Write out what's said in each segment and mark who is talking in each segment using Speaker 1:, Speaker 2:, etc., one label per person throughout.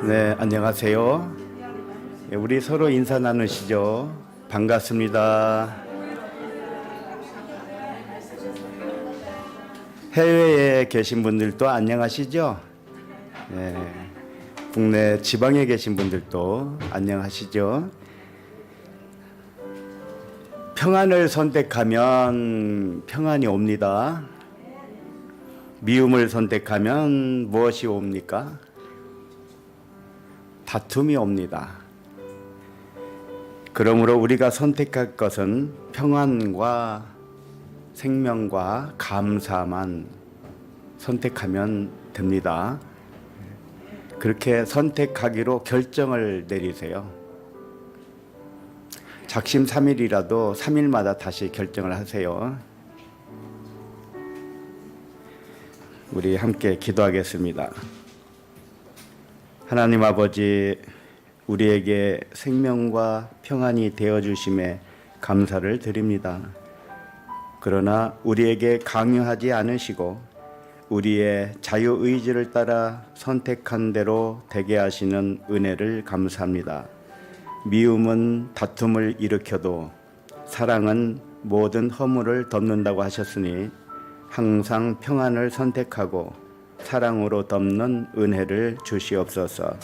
Speaker 1: 네, 안녕하세요. 우리 서로 인사 나누시죠. 반갑습니다. 해외에 계신 분들도 안녕하시죠? 네, 국내 지방에 계신 분들도 안녕하시죠? 평안을 선택하면 평안이 옵니다. 미움을 선택하면 무엇이 옵니까? 다툼이 옵니다. 그러므로 우리가 선택할 것은 평안과 생명과 감사만 선택하면 됩니다. 그렇게 선택하기로 결정을 내리세요. 작심삼일이라도 3일마다 다시 결정을 하세요. 우리 함께 기도하겠습니다. 하나님 아버지, 우리에게 생명과 평안이 되어주심에 감사를 드립니다. 그러나 우리에게 강요하지 않으시고 우리의 자유의지를 따라 선택한 대로 되게 하시는 은혜를 감사합니다. 미움은 다툼을 일으켜도 사랑은 모든 허물을 덮는다고 하셨으니 항상 평안을 선택하고 사랑으로 덮는 은혜를 주시옵소서.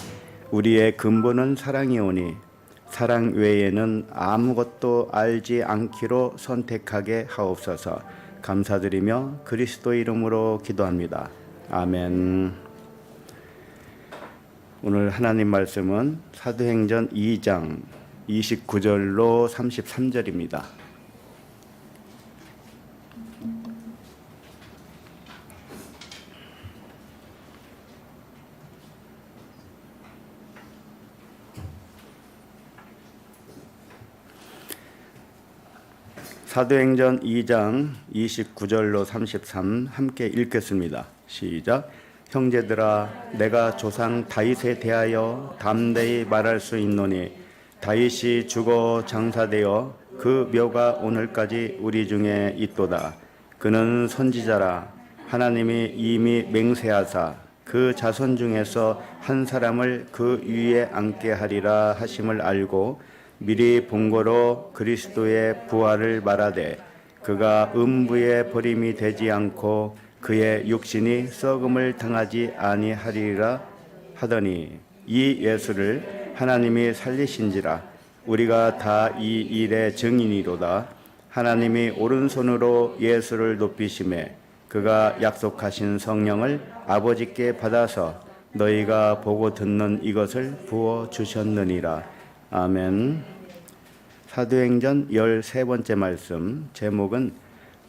Speaker 1: 우리의 근본은 사랑이오니 사랑 외에는 아무것도 알지 않기로 선택하게 하옵소서. 감사드리며 그리스도 이름으로 기도합니다. 아멘. 오늘 하나님 말씀은 사도행전 2장 29절로 33절입니다. 사도행전 2장 29절로 33 함께 읽겠습니다. 시작. 형제들아, 내가 조상 다윗에 대하여 담대히 말할 수 있노니 다윗이 죽어 장사되어 그 묘가 오늘까지 우리 중에 있도다. 그는 선지자라. 하나님이 이미 맹세하사 그 자손 중에서 한 사람을 그 위에 앉게 하리라 하심을 알고 미리 본고로 그리스도의 부활을 말하되 그가 음부에 버림이 되지 않고 그의 육신이 썩음을 당하지 아니하리라 하더니 이 예수를 하나님이 살리신지라. 우리가 다 이 일의 증인이로다. 하나님이 오른손으로 예수를 높이심에 그가 약속하신 성령을 아버지께 받아서 너희가 보고 듣는 이것을 부어 주셨느니라. 아멘. 사도행전 13번째 말씀, 제목은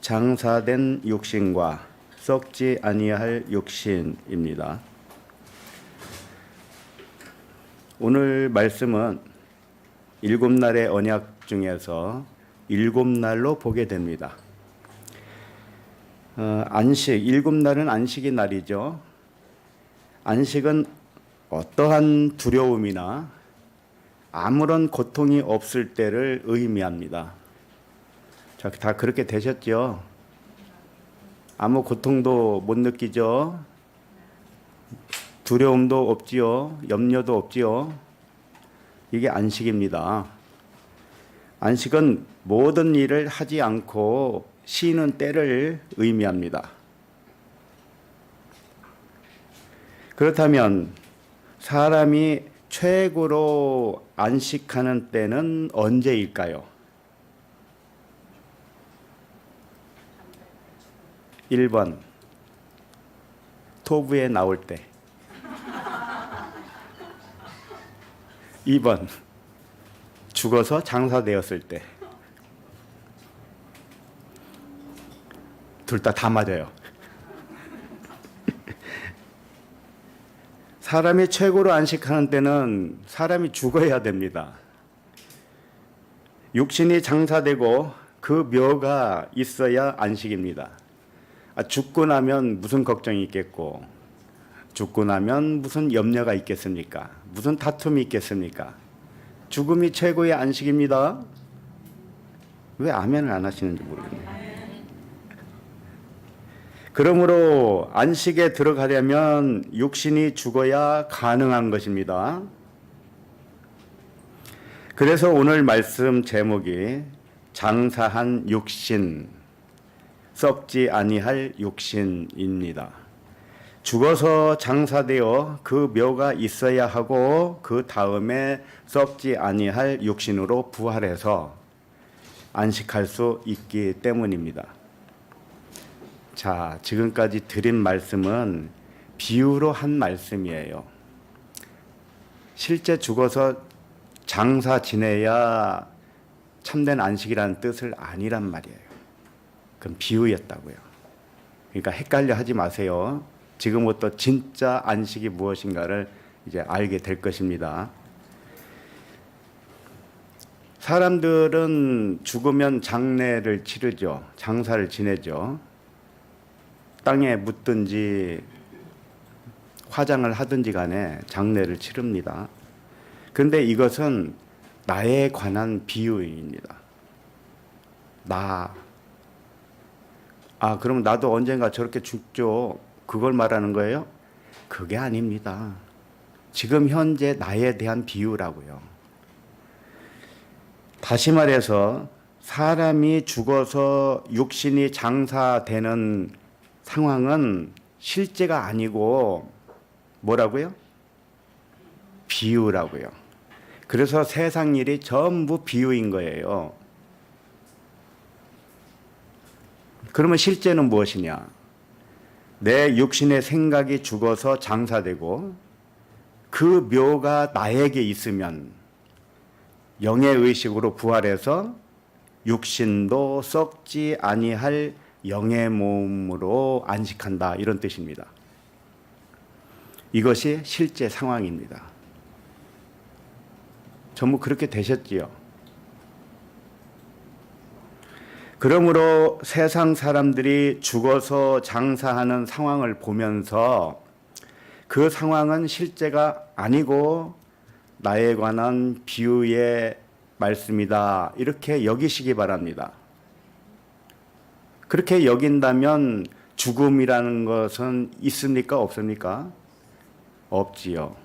Speaker 1: 장사된 육신과 썩지 아니할 육신입니다. 오늘 말씀은 7날의 언약 중에서 7날로 보게 됩니다. 안식, 7날은 안식의 날이죠. 안식은 어떠한 두려움이나 아무런 고통이 없을 때를 의미합니다. 자, 다 그렇게 되셨죠? 아무 고통도 못 느끼죠? 두려움도 없지요? 염려도 없지요? 이게 안식입니다. 안식은 모든 일을 하지 않고 쉬는 때를 의미합니다. 그렇다면 사람이 최고로 안식하는 때는 언제일까요? 1번, 토부에 나올 때. 2번, 죽어서 장사되었을 때. 둘 다 맞아요. 사람이 최고로 안식하는 때는 사람이 죽어야 됩니다. 육신이 장사되고 그 묘가 있어야 안식입니다. 죽고 나면 무슨 걱정이 있겠고, 죽고 나면 무슨 염려가 있겠습니까? 무슨 다툼이 있겠습니까? 죽음이 최고의 안식입니다. 왜 아멘을 안 하시는지 모르겠네요. 그러므로 안식에 들어가려면 육신이 죽어야 가능한 것입니다. 그래서 오늘 말씀 제목이 장사한 육신, 썩지 아니할 육신입니다. 죽어서 장사되어 그 묘가 있어야 하고 그 다음에 썩지 아니할 육신으로 부활해서 안식할 수 있기 때문입니다. 자, 지금까지 드린 말씀은 비유로 한 말씀이에요. 실제 죽어서 장사 지내야 참된 안식이라는 뜻을 아니란 말이에요. 그건 비유였다고요. 그러니까 헷갈려 하지 마세요. 지금부터 진짜 안식이 무엇인가를 이제 알게 될 것입니다. 사람들은 죽으면 장례를 치르죠. 장사를 지내죠. 땅에 묻든지 화장을 하든지 간에 장례를 치릅니다. 그런데 이것은 나에 관한 비유입니다. 그럼 나도 언젠가 저렇게 죽죠. 그걸 말하는 거예요? 그게 아닙니다. 지금 현재 나에 대한 비유라고요. 다시 말해서 사람이 죽어서 육신이 장사되는 상황은 실제가 아니고 뭐라고요? 비유라고요. 그래서 세상 일이 전부 비유인 거예요. 그러면 실제는 무엇이냐? 내 육신의 생각이 죽어서 장사되고 그 묘가 나에게 있으면 영의 의식으로 부활해서 육신도 썩지 아니할 영의 몸으로 안식한다, 이런 뜻입니다. 이것이 실제 상황입니다. 전부 그렇게 되셨지요. 그러므로 세상 사람들이 죽어서 장사하는 상황을 보면서 그 상황은 실제가 아니고 나에 관한 비유의 말씀이다, 이렇게 여기시기 바랍니다. 그렇게 여긴다면 죽음이라는 것은 있습니까? 없습니까? 없지요.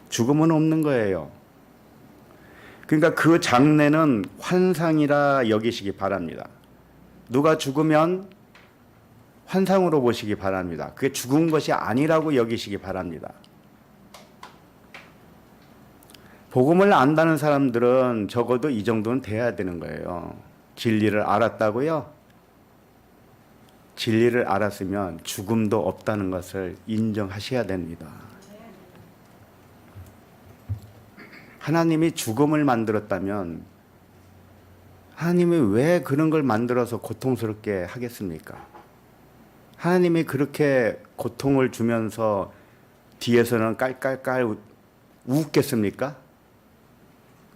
Speaker 1: 죽음은 없는 거예요. 그러니까 그 장래는 환상이라 여기시기 바랍니다. 누가 죽으면 환상으로 보시기 바랍니다. 그게 죽은 것이 아니라고 여기시기 바랍니다. 복음을 안다는 사람들은 적어도 이 정도는 돼야 되는 거예요. 진리를 알았다고요? 진리를 알았으면 죽음도 없다는 것을 인정하셔야 됩니다. 하나님이 죽음을 만들었다면 하나님이 왜 그런 걸 만들어서 고통스럽게 하겠습니까? 하나님이 그렇게 고통을 주면서 뒤에서는 깔깔깔 웃겠습니까?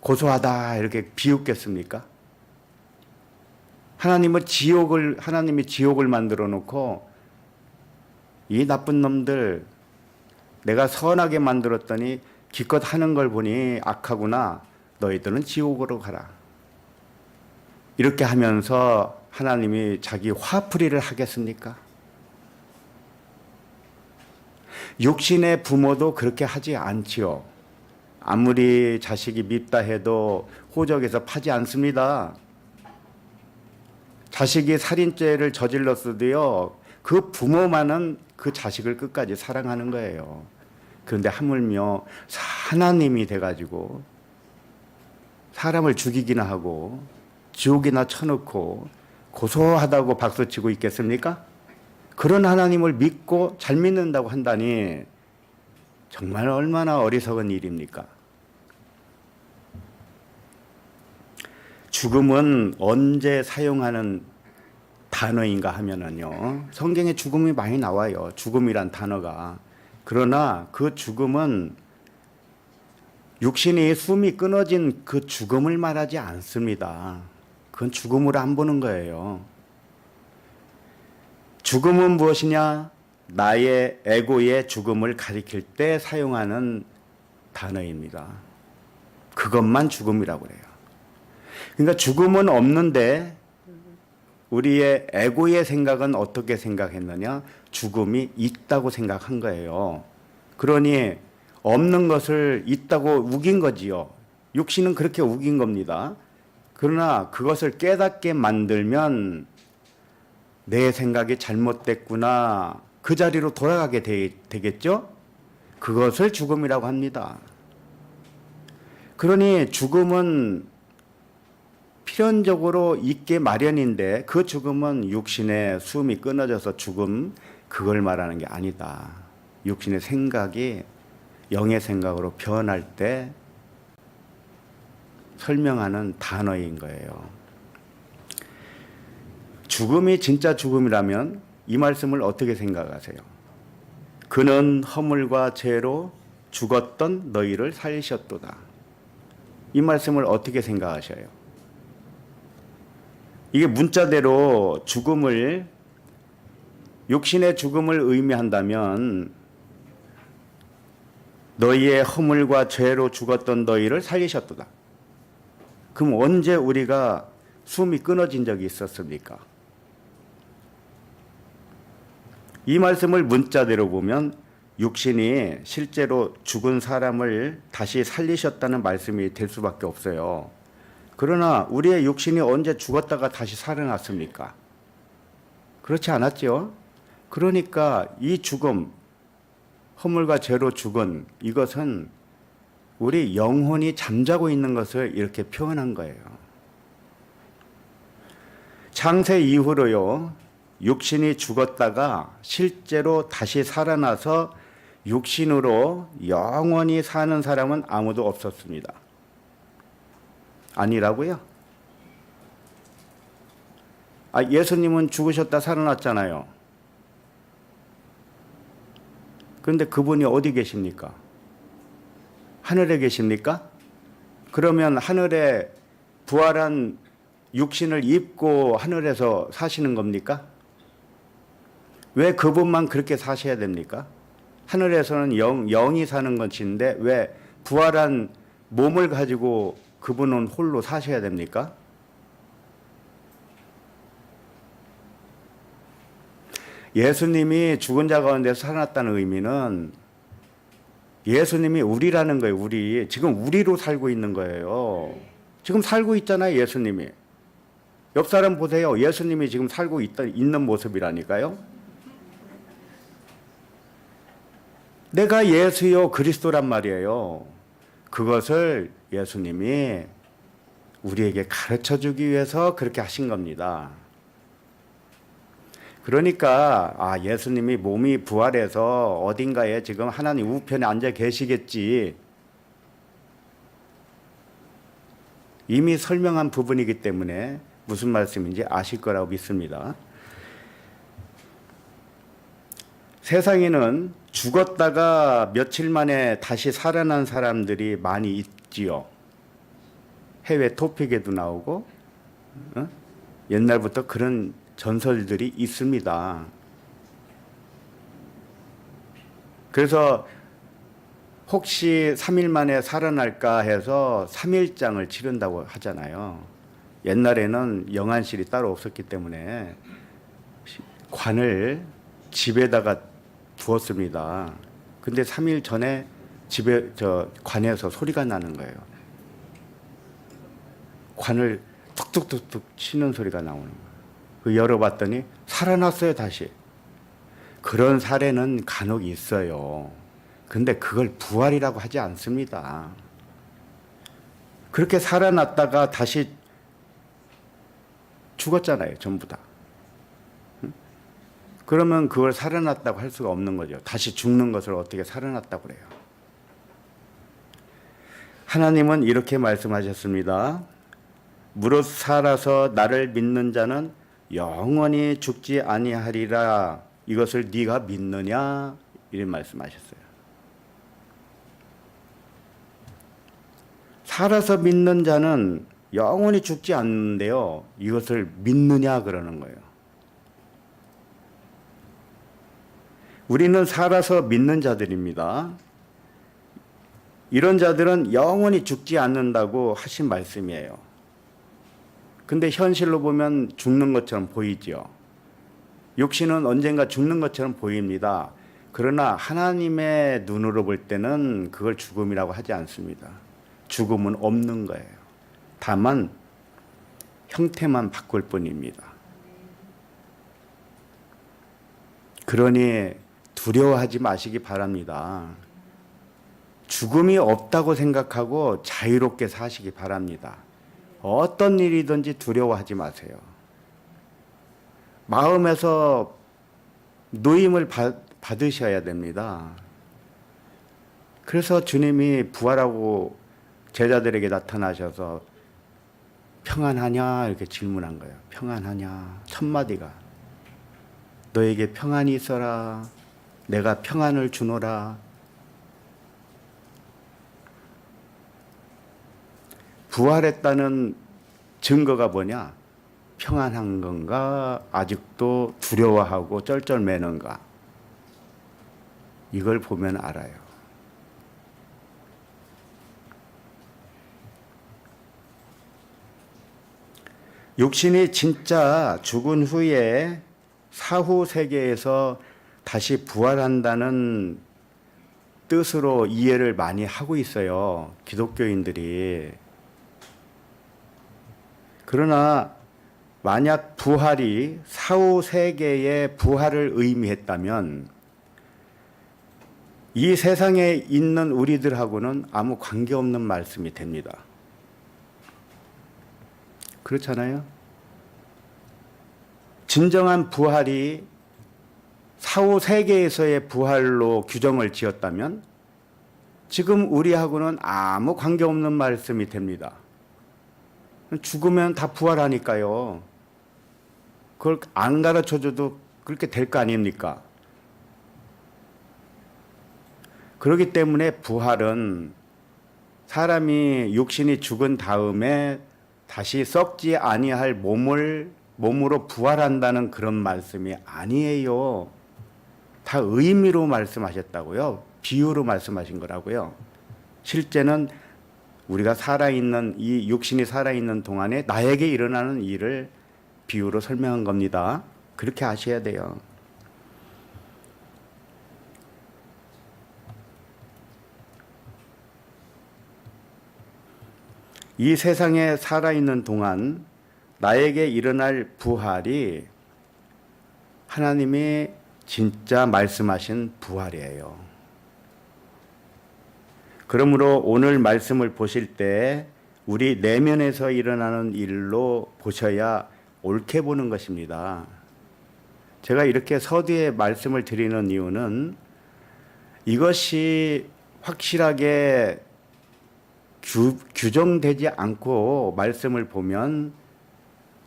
Speaker 1: 고소하다 이렇게 비웃겠습니까? 하나님이 지옥을 만들어 놓고 이 나쁜 놈들 내가 선하게 만들었더니 기껏 하는 걸 보니 악하구나. 너희들은 지옥으로 가라. 이렇게 하면서 하나님이 자기 화풀이를 하겠습니까? 육신의 부모도 그렇게 하지 않지요. 아무리 자식이 밉다 해도 호적에서 파지 않습니다. 자식이 살인죄를 저질렀어도요, 그 부모만은 그 자식을 끝까지 사랑하는 거예요. 그런데 하물며 하나님이 돼가지고 사람을 죽이기나 하고 지옥이나 쳐놓고 고소하다고 박수치고 있겠습니까? 그런 하나님을 믿고 잘 믿는다고 한다니 정말 얼마나 어리석은 일입니까? 죽음은 언제 사용하는 단어인가 하면은요, 성경에 죽음이 많이 나와요. 죽음이란 단어가. 그러나 그 죽음은 육신이 숨이 끊어진 그 죽음을 말하지 않습니다. 그건 죽음으로 안 보는 거예요. 죽음은 무엇이냐? 나의 에고의 죽음을 가리킬 때 사용하는 단어입니다. 그것만 죽음이라고 그래요. 그러니까 죽음은 없는데 우리의 에고의 생각은 어떻게 생각했느냐? 죽음이 있다고 생각한 거예요. 그러니 없는 것을 있다고 우긴 거지요. 육신은 그렇게 우긴 겁니다. 그러나 그것을 깨닫게 만들면 내 생각이 잘못됐구나. 그 자리로 돌아가게 되겠죠? 그것을 죽음이라고 합니다. 그러니 죽음은 필연적으로 있게 마련인데 그 죽음은 육신의 숨이 끊어져서 죽음, 그걸 말하는 게 아니다. 육신의 생각이 영의 생각으로 변할 때 설명하는 단어인 거예요. 죽음이 진짜 죽음이라면 이 말씀을 어떻게 생각하세요? 그는 허물과 죄로 죽었던 너희를 살리셨도다. 이 말씀을 어떻게 생각하셔요? 이게 문자대로 죽음을, 육신의 죽음을 의미한다면 너희의 허물과 죄로 죽었던 너희를 살리셨도다. 그럼 언제 우리가 숨이 끊어진 적이 있었습니까? 이 말씀을 문자대로 보면 육신이 실제로 죽은 사람을 다시 살리셨다는 말씀이 될 수밖에 없어요. 그러나 우리의 육신이 언제 죽었다가 다시 살아났습니까? 그렇지 않았죠? 그러니까 이 죽음, 허물과 죄로 죽은 이것은 우리 영혼이 잠자고 있는 것을 이렇게 표현한 거예요. 창세 이후로요, 육신이 죽었다가 실제로 다시 살아나서 육신으로 영원히 사는 사람은 아무도 없었습니다. 아니라고요? 예수님은 죽으셨다 살아났잖아요. 그런데 그분이 어디 계십니까? 하늘에 계십니까? 그러면 하늘에 부활한 육신을 입고 하늘에서 사시는 겁니까? 왜 그분만 그렇게 사셔야 됩니까? 하늘에서는 영이 사는 것인데 왜 부활한 몸을 가지고 그분은 홀로 사셔야 됩니까? 예수님이 죽은 자 가운데서 살아났다는 의미는 예수님이 우리라는 거예요. 우리. 지금 우리로 살고 있는 거예요. 지금 살고 있잖아요. 예수님이. 옆 사람 보세요. 예수님이 지금 살고 있는 모습이라니까요. 내가 예수요 그리스도란 말이에요. 그것을 예수님이 우리에게 가르쳐 주기 위해서 그렇게 하신 겁니다. 그러니까 예수님이 몸이 부활해서 어딘가에 지금 하나님 우편에 앉아 계시겠지. 이미 설명한 부분이기 때문에 무슨 말씀인지 아실 거라고 믿습니다. 세상에는 죽었다가 며칠 만에 다시 살아난 사람들이 많이 있지요. 해외 토픽에도 나오고 옛날부터 그런 전설들이 있습니다. 그래서 혹시 3일 만에 살아날까 해서 3일장을 치른다고 하잖아요. 옛날에는 영안실이 따로 없었기 때문에 관을 집에다가 두었습니다. 근데 3일 전에 관에서 소리가 나는 거예요. 관을 툭툭툭툭 치는 소리가 나오는 거예요. 그 열어봤더니 살아났어요, 다시. 그런 사례는 간혹 있어요. 근데 그걸 부활이라고 하지 않습니다. 그렇게 살아났다가 다시 죽었잖아요, 전부 다. 그러면 그걸 살아났다고 할 수가 없는 거죠. 다시 죽는 것을 어떻게 살아났다고 그래요. 하나님은 이렇게 말씀하셨습니다. 무릇 살아서 나를 믿는 자는 영원히 죽지 아니하리라. 이것을 네가 믿느냐? 이런 말씀하셨어요. 살아서 믿는 자는 영원히 죽지 않는데요. 이것을 믿느냐 그러는 거예요. 우리는 살아서 믿는 자들입니다. 이런 자들은 영원히 죽지 않는다고 하신 말씀이에요. 근데 현실로 보면 죽는 것처럼 보이죠. 육신은 언젠가 죽는 것처럼 보입니다. 그러나 하나님의 눈으로 볼 때는 그걸 죽음이라고 하지 않습니다. 죽음은 없는 거예요. 다만 형태만 바꿀 뿐입니다. 그러니 두려워하지 마시기 바랍니다. 죽음이 없다고 생각하고 자유롭게 사시기 바랍니다. 어떤 일이든지 두려워하지 마세요. 마음에서 노임을 받으셔야 됩니다. 그래서 주님이 부활하고 제자들에게 나타나셔서 평안하냐 이렇게 질문한 거예요. 평안하냐? 첫 마디가 너에게 평안이 있어라. 내가 평안을 주노라. 부활했다는 증거가 뭐냐? 평안한 건가? 아직도 두려워하고 쩔쩔매는가? 이걸 보면 알아요. 육신이 진짜 죽은 후에 사후 세계에서 다시 부활한다는 뜻으로 이해를 많이 하고 있어요. 기독교인들이. 그러나 만약 부활이 사후 세계의 부활을 의미했다면 이 세상에 있는 우리들하고는 아무 관계없는 말씀이 됩니다. 그렇잖아요? 진정한 부활이 사후 세계에서의 부활로 규정을 지었다면 지금 우리하고는 아무 관계없는 말씀이 됩니다. 죽으면 다 부활하니까요. 그걸 안 가르쳐줘도 그렇게 될 거 아닙니까? 그렇기 때문에 부활은 사람이 육신이 죽은 다음에 다시 썩지 아니할 몸으로 부활한다는 그런 말씀이 아니에요. 다 의미로 말씀하셨다고요. 비유로 말씀하신 거라고요. 실제는 우리가 살아있는 이 육신이 살아있는 동안에 나에게 일어나는 일을 비유로 설명한 겁니다. 그렇게 아셔야 돼요. 이 세상에 살아있는 동안 나에게 일어날 부활이 하나님이 진짜 말씀하신 부활이에요. 그러므로 오늘 말씀을 보실 때 우리 내면에서 일어나는 일로 보셔야 옳게 보는 것입니다. 제가 이렇게 서두에 말씀을 드리는 이유는 이것이 확실하게 규정되지 않고 말씀을 보면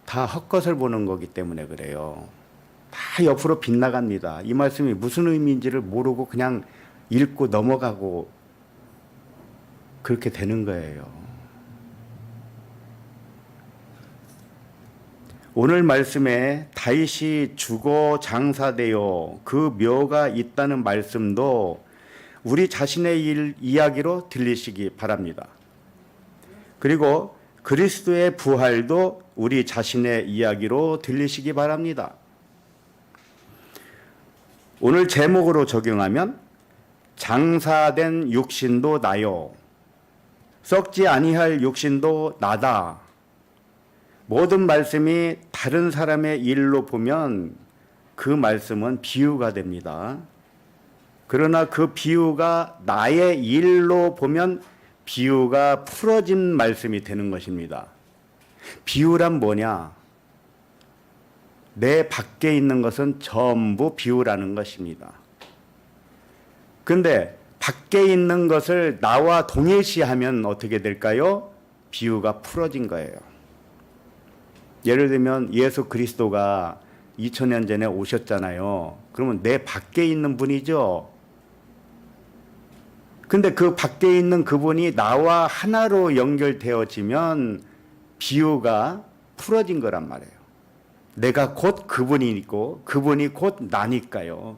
Speaker 1: 다 헛것을 보는 거기 때문에 그래요. 다 옆으로 빗나갑니다. 이 말씀이 무슨 의미인지를 모르고 그냥 읽고 넘어가고 그렇게 되는 거예요. 오늘 말씀에 다윗이 죽어 장사되어 그 묘가 있다는 말씀도 우리 자신의 이야기로 들리시기 바랍니다. 그리고 그리스도의 부활도 우리 자신의 이야기로 들리시기 바랍니다. 오늘 제목으로 적용하면 장사된 육신도 나요. 썩지 아니할 육신도 나다. 모든 말씀이 다른 사람의 일로 보면 그 말씀은 비유가 됩니다. 그러나 그 비유가 나의 일로 보면 비유가 풀어진 말씀이 되는 것입니다. 비유란 뭐냐? 내 밖에 있는 것은 전부 비유라는 것입니다. 그런데 밖에 있는 것을 나와 동일시하면 어떻게 될까요? 비유가 풀어진 거예요. 예를 들면 예수 그리스도가 2000년 전에 오셨잖아요. 그러면 내 밖에 있는 분이죠. 근데 그 밖에 있는 그분이 나와 하나로 연결되어지면 비유가 풀어진 거란 말이에요. 내가 곧 그분이고 그분이 곧 나니까요.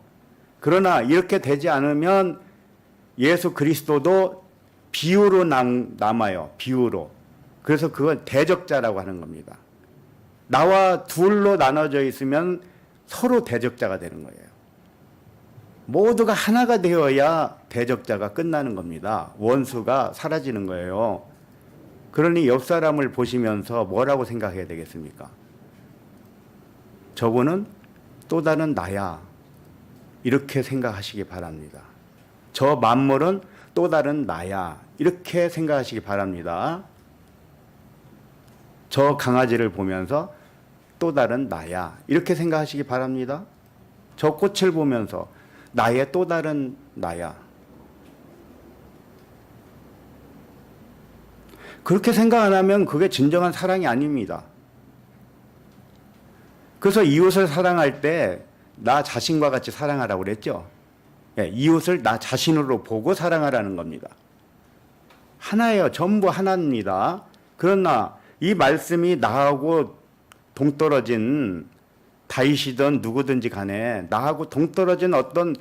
Speaker 1: 그러나 이렇게 되지 않으면 예수 그리스도도 비유로 남아요. 비유로. 그래서 그건 대적자라고 하는 겁니다. 나와 둘로 나눠져 있으면 서로 대적자가 되는 거예요. 모두가 하나가 되어야 대적자가 끝나는 겁니다. 원수가 사라지는 거예요. 그러니 옆 사람을 보시면서 뭐라고 생각해야 되겠습니까? 저분은 또 다른 나야. 이렇게 생각하시기 바랍니다. 저 만물은 또 다른 나야. 이렇게 생각하시기 바랍니다. 저 강아지를 보면서 또 다른 나야. 이렇게 생각하시기 바랍니다. 저 꽃을 보면서 나의 또 다른 나야. 그렇게 생각 안 하면 그게 진정한 사랑이 아닙니다. 그래서 이웃을 사랑할 때 나 자신과 같이 사랑하라고 그랬죠. 예, 이웃을 나 자신으로 보고 사랑하라는 겁니다. 하나예요. 전부 하나입니다. 그러나 이 말씀이 나하고 동떨어진 다윗이든 누구든지 간에 나하고 동떨어진 어떤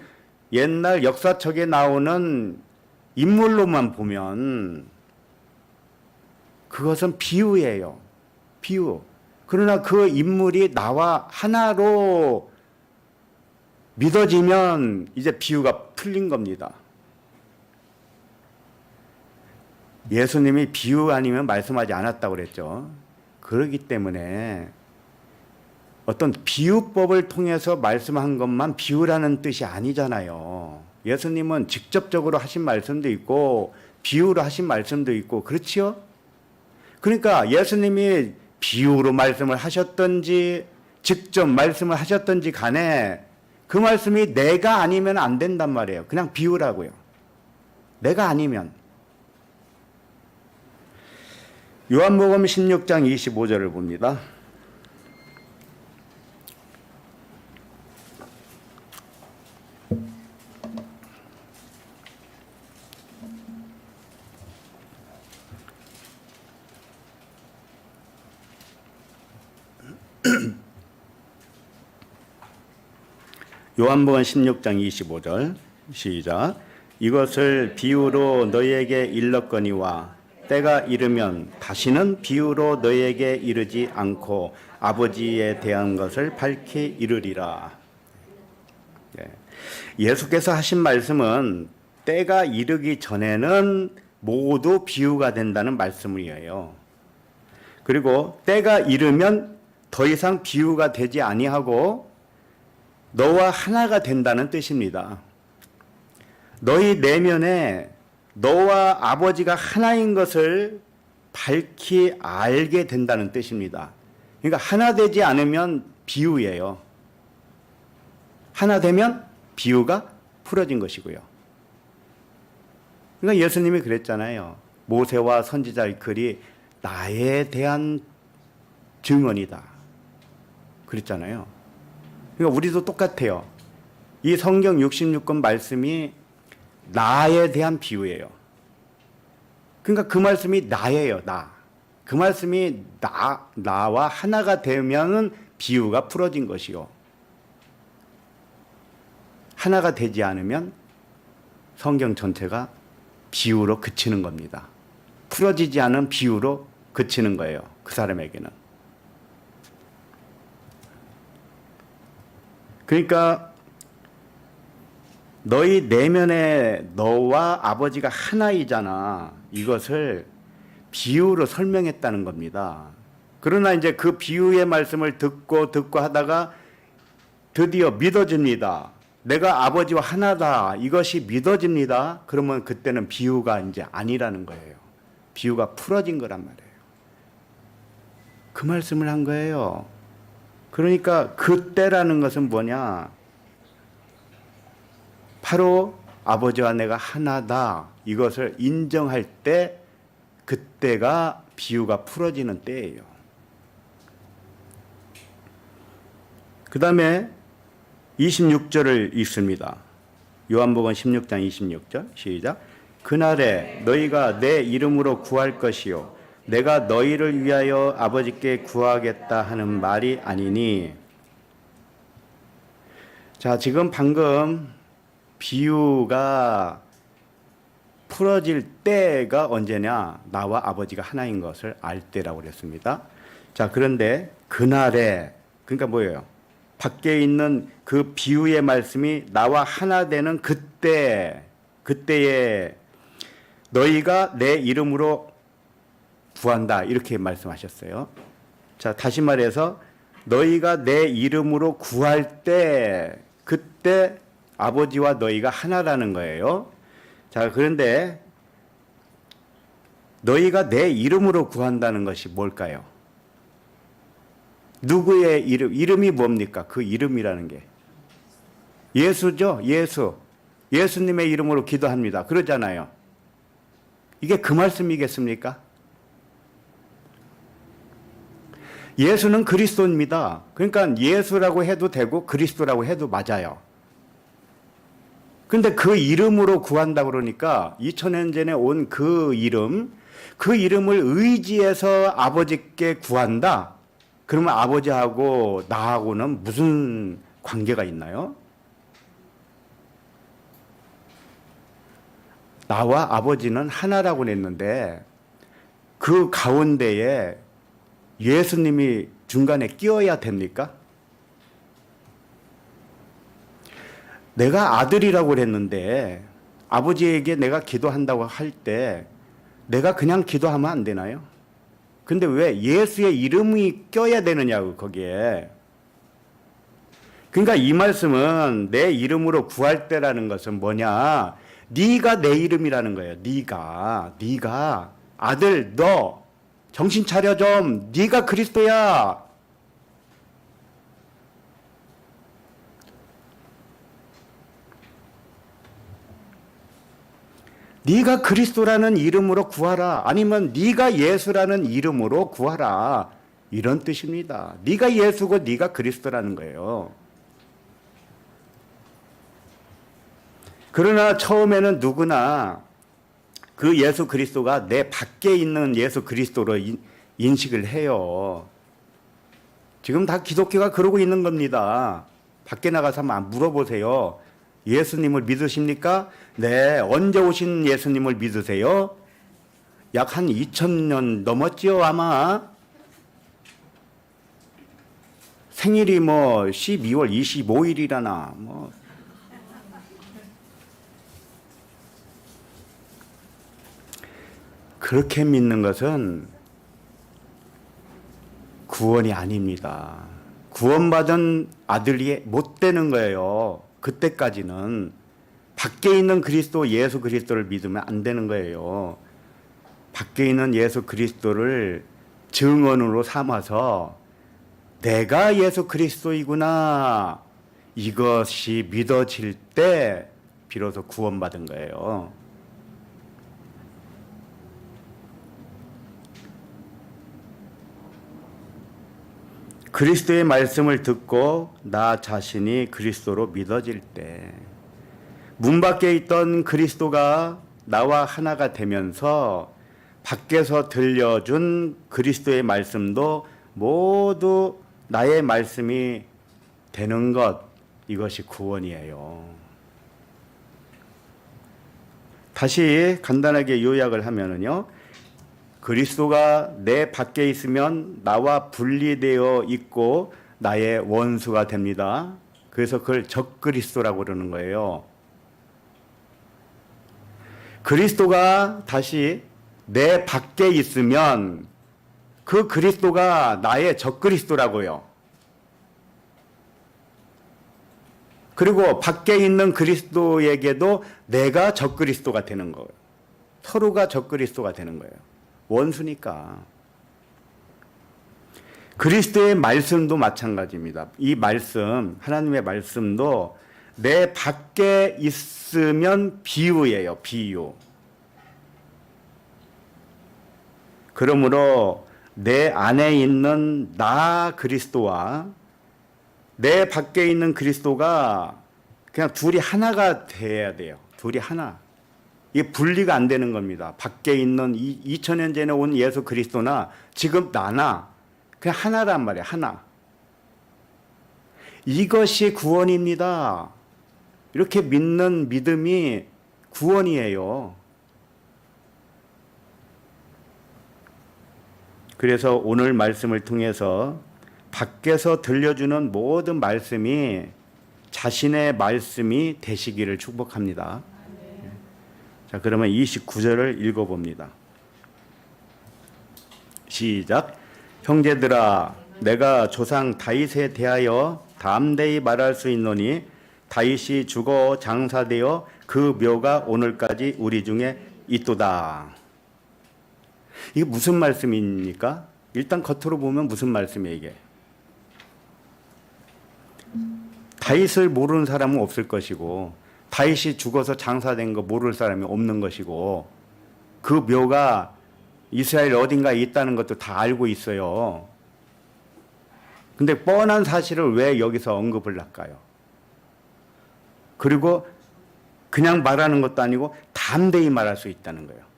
Speaker 1: 옛날 역사책에 나오는 인물로만 보면 그것은 비유예요. 비유. 그러나 그 인물이 나와 하나로 믿어지면 이제 비유가 풀린 겁니다. 예수님이 비유 아니면 말씀하지 않았다고 그랬죠. 그렇기 때문에 어떤 비유법을 통해서 말씀한 것만 비유라는 뜻이 아니잖아요. 예수님은 직접적으로 하신 말씀도 있고 비유로 하신 말씀도 있고 그렇지요? 그러니까 예수님이 비유로 말씀을 하셨든지 직접 말씀을 하셨든지 간에 그 말씀이 내가 아니면 안 된단 말이에요. 그냥 비유라고요. 내가 아니면. 요한복음 16장 25절을 봅니다. 요한복음 16장 25절 시작. 이것을 비유로 너희에게 일렀거니와 때가 이르면 다시는 비유로 너희에게 이르지 않고 아버지에 대한 것을 밝히 이르리라. 예수께서 하신 말씀은 때가 이르기 전에는 모두 비유가 된다는 말씀이에요. 그리고 때가 이르면 더 이상 비유가 되지 아니하고 너와 하나가 된다는 뜻입니다. 너희 내면에 너와 아버지가 하나인 것을 밝히 알게 된다는 뜻입니다. 그러니까 하나 되지 않으면 비유예요. 하나 되면 비유가 풀어진 것이고요. 그러니까 예수님이 그랬잖아요. 모세와 선지자의 글이 나에 대한 증언이다. 그랬잖아요. 그러니까 우리도 똑같아요. 이 성경 66권 말씀이 나에 대한 비유예요. 그러니까 그 말씀이 나예요, 나. 그 말씀이 나와 하나가 되면은 비유가 풀어진 것이요. 하나가 되지 않으면 성경 전체가 비유로 그치는 겁니다. 풀어지지 않은 비유로 그치는 거예요. 그 사람에게는. 그러니까 너희 내면에 너와 아버지가 하나이잖아. 이것을 비유로 설명했다는 겁니다. 그러나 이제 그 비유의 말씀을 듣고 하다가 드디어 믿어집니다. 내가 아버지와 하나다. 이것이 믿어집니다. 그러면 그때는 비유가 이제 아니라는 거예요. 비유가 풀어진 거란 말이에요. 그 말씀을 한 거예요. 그러니까 그때라는 것은 뭐냐? 바로 아버지와 내가 하나다. 이것을 인정할 때 그때가 비유가 풀어지는 때예요. 그 다음에 26절을 읽습니다. 요한복음 16장 26절 시작. 그날에 너희가 내 이름으로 구할 것이요 내가 너희를 위하여 아버지께 구하겠다 하는 말이 아니니. 자, 지금 방금 비유가 풀어질 때가 언제냐? 나와 아버지가 하나인 것을 알 때라고 그랬습니다. 자, 그런데 그날에, 그러니까 뭐예요? 밖에 있는 그 비유의 말씀이 나와 하나 되는 그때에 너희가 내 이름으로 구한다. 이렇게 말씀하셨어요. 자, 다시 말해서 너희가 내 이름으로 구할 때 그때 아버지와 너희가 하나라는 거예요. 자, 그런데 너희가 내 이름으로 구한다는 것이 뭘까요? 누구의 이름? 이름이 뭡니까? 그 이름이라는 게 예수죠. 예수님의 이름으로 기도합니다. 그러잖아요. 이게 그 말씀이겠습니까? 예수는 그리스도입니다. 그러니까 예수라고 해도 되고 그리스도라고 해도 맞아요. 근데 그 이름으로 구한다고 그러니까 2000년 전에 온 그 이름을 의지해서 아버지께 구한다. 그러면 아버지하고 나하고는 무슨 관계가 있나요? 나와 아버지는 하나라고 했는데 그 가운데에 예수님이 중간에 끼어야 됩니까? 내가 아들이라고 그랬는데 아버지에게 내가 기도한다고 할 때 내가 그냥 기도하면 안 되나요? 근데 왜 예수의 이름이 껴야 되느냐고 거기에. 그러니까 이 말씀은 내 이름으로 구할 때라는 것은 뭐냐? 네가 내 이름이라는 거예요. 네가 아들 너 정신 차려 좀. 네가 그리스도야. 네가 그리스도라는 이름으로 구하라. 아니면 네가 예수라는 이름으로 구하라. 이런 뜻입니다. 네가 예수고 네가 그리스도라는 거예요. 그러나 처음에는 누구나 그 예수 그리스도가 내 밖에 있는 예수 그리스도로 인식을 해요. 지금 다 기독교가 그러고 있는 겁니다. 밖에 나가서 한번 물어보세요. 예수님을 믿으십니까? 네. 언제 오신 예수님을 믿으세요? 약 한 2000년 넘었지요, 아마. 생일이 뭐 12월 25일이라나 뭐. 그렇게 믿는 것은 구원이 아닙니다. 구원받은 아들이 못 되는 거예요. 그때까지는 밖에 있는 그리스도 예수 그리스도를 믿으면 안 되는 거예요. 밖에 있는 예수 그리스도를 증언으로 삼아서 내가 예수 그리스도이구나 이것이 믿어질 때 비로소 구원받은 거예요. 그리스도의 말씀을 듣고 나 자신이 그리스도로 믿어질 때 문 밖에 있던 그리스도가 나와 하나가 되면서 밖에서 들려준 그리스도의 말씀도 모두 나의 말씀이 되는 것, 이것이 구원이에요. 다시 간단하게 요약을 하면은요, 그리스도가 내 밖에 있으면 나와 분리되어 있고 나의 원수가 됩니다. 그래서 그걸 적그리스도라고 그러는 거예요. 그리스도가 다시 내 밖에 있으면 그 그리스도가 나의 적그리스도라고요. 그리고 밖에 있는 그리스도에게도 내가 적그리스도가 되는 거예요. 서로가 적그리스도가 되는 거예요. 원수니까. 그리스도의 말씀도 마찬가지입니다. 이 말씀, 하나님의 말씀도 내 밖에 있으면 비유예요. 비유. 그러므로 내 안에 있는 나 그리스도와 내 밖에 있는 그리스도가 그냥 둘이 하나가 돼야 돼요. 둘이 하나. 이게 분리가 안 되는 겁니다. 밖에 있는 2000년 전에 온 예수 그리스도나 지금 나나 그냥 하나란 말이에요. 하나. 이것이 구원입니다. 이렇게 믿는 믿음이 구원이에요. 그래서 오늘 말씀을 통해서 밖에서 들려주는 모든 말씀이 자신의 말씀이 되시기를 축복합니다. 자, 그러면 29절을 읽어봅니다. 시작. 형제들아, 내가 조상 다윗에 대하여 담대히 말할 수 있노니 다윗이 죽어 장사되어 그 묘가 오늘까지 우리 중에 있도다. 이게 무슨 말씀입니까? 일단 겉으로 보면 무슨 말씀이에요, 이게? 다윗을 모르는 사람은 없을 것이고, 다윗이 죽어서 장사된 거 모를 사람이 없는 것이고, 그 묘가 이스라엘 어딘가에 있다는 것도 다 알고 있어요. 근데 뻔한 사실을 왜 여기서 언급을 할까요? 그리고 그냥 말하는 것도 아니고 담대히 말할 수 있다는 거예요.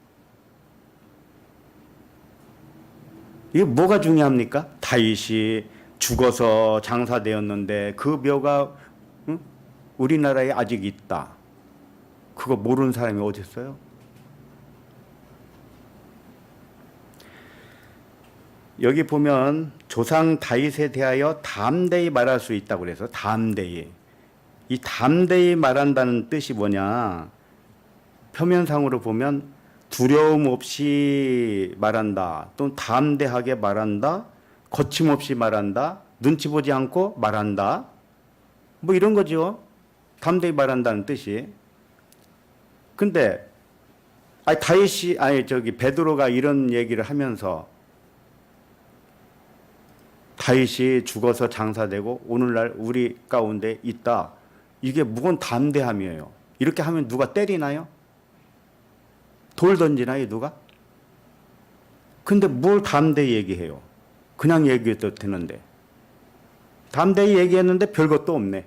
Speaker 1: 이게 뭐가 중요합니까? 다윗이 죽어서 장사되었는데 그 묘가 우리나라에 아직 있다. 그거 모르는 사람이 어디 있어요? 여기 보면 조상 다윗에 대하여 담대히 말할 수 있다고 그래서 담대히. 이 담대히 말한다는 뜻이 뭐냐? 표면상으로 보면 두려움 없이 말한다. 또는 담대하게 말한다. 거침없이 말한다. 눈치 보지 않고 말한다. 뭐 이런 거죠. 담대히 말한다는 뜻이. 근데 베드로가 이런 얘기를 하면서 다윗이 죽어서 장사되고 오늘날 우리 가운데 있다. 이게 무슨 담대함이에요. 이렇게 하면 누가 때리나요? 돌 던지나요, 누가? 근데 뭘 담대히 얘기해요? 그냥 얘기해도 되는데. 담대히 얘기했는데 별것도 없네.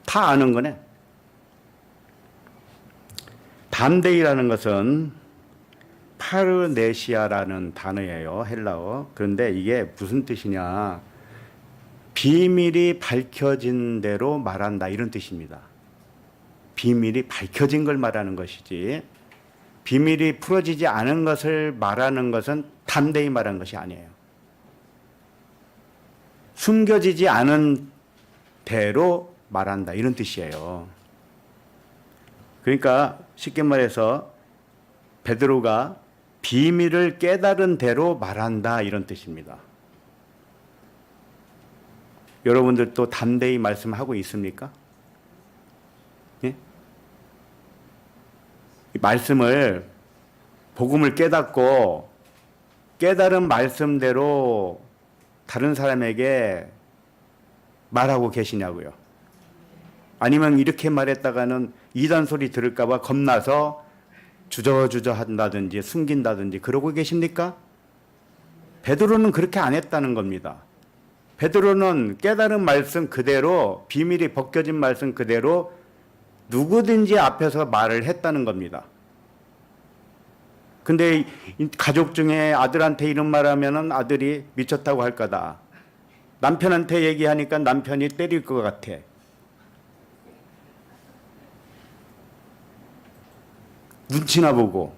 Speaker 1: 다 아는 거네. 담대히라는 것은 파르네시아라는 단어예요. 헬라어. 그런데 이게 무슨 뜻이냐. 비밀이 밝혀진 대로 말한다. 이런 뜻입니다. 비밀이 밝혀진 걸 말하는 것이지 비밀이 풀어지지 않은 것을 말하는 것은 담대히 말하는 것이 아니에요. 숨겨지지 않은 대로 말한다. 이런 뜻이에요. 그러니까 쉽게 말해서 베드로가 비밀을 깨달은 대로 말한다. 이런 뜻입니다. 여러분들도 담대히 말씀하고 있습니까? 예? 말씀을 복음을 깨닫고 깨달은 말씀대로 다른 사람에게 말하고 계시냐고요. 아니면 이렇게 말했다가는 이단 소리 들을까 봐 겁나서 주저주저 한다든지 숨긴다든지 그러고 계십니까? 베드로는 그렇게 안 했다는 겁니다. 베드로는 깨달은 말씀 그대로 비밀이 벗겨진 말씀 그대로 누구든지 앞에서 말을 했다는 겁니다. 근데 가족 중에 아들한테 이런 말하면은 아들이 미쳤다고 할 거다. 남편한테 얘기하니까 남편이 때릴 것 같아. 눈치나 보고.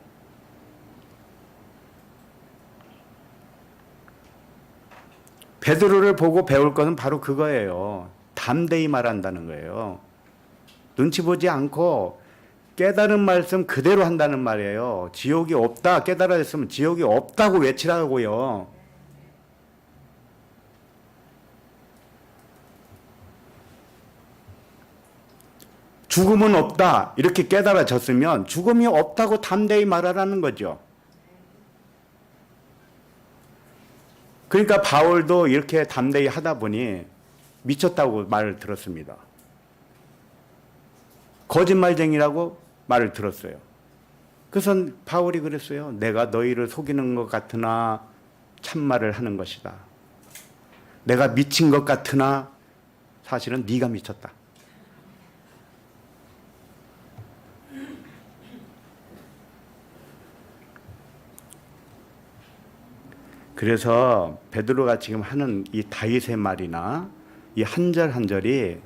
Speaker 1: 베드로를 보고 배울 것은 바로 그거예요. 담대히 말한다는 거예요. 눈치 보지 않고 깨달은 말씀 그대로 한다는 말이에요. 지옥이 없다 깨달았으면 지옥이 없다고 외치라고요. 죽음은 없다 이렇게 깨달아졌으면 죽음이 없다고 담대히 말하라는 거죠. 그러니까 바울도 이렇게 담대히 하다 보니 미쳤다고 말을 들었습니다. 거짓말쟁이라고 말을 들었어요. 그래서 바울이 그랬어요. 내가 너희를 속이는 것 같으나 참말을 하는 것이다. 내가 미친 것 같으나 사실은 네가 미쳤다. 그래서 베드로가 지금 하는 이 다윗의 말이나 이 한 절 한 절이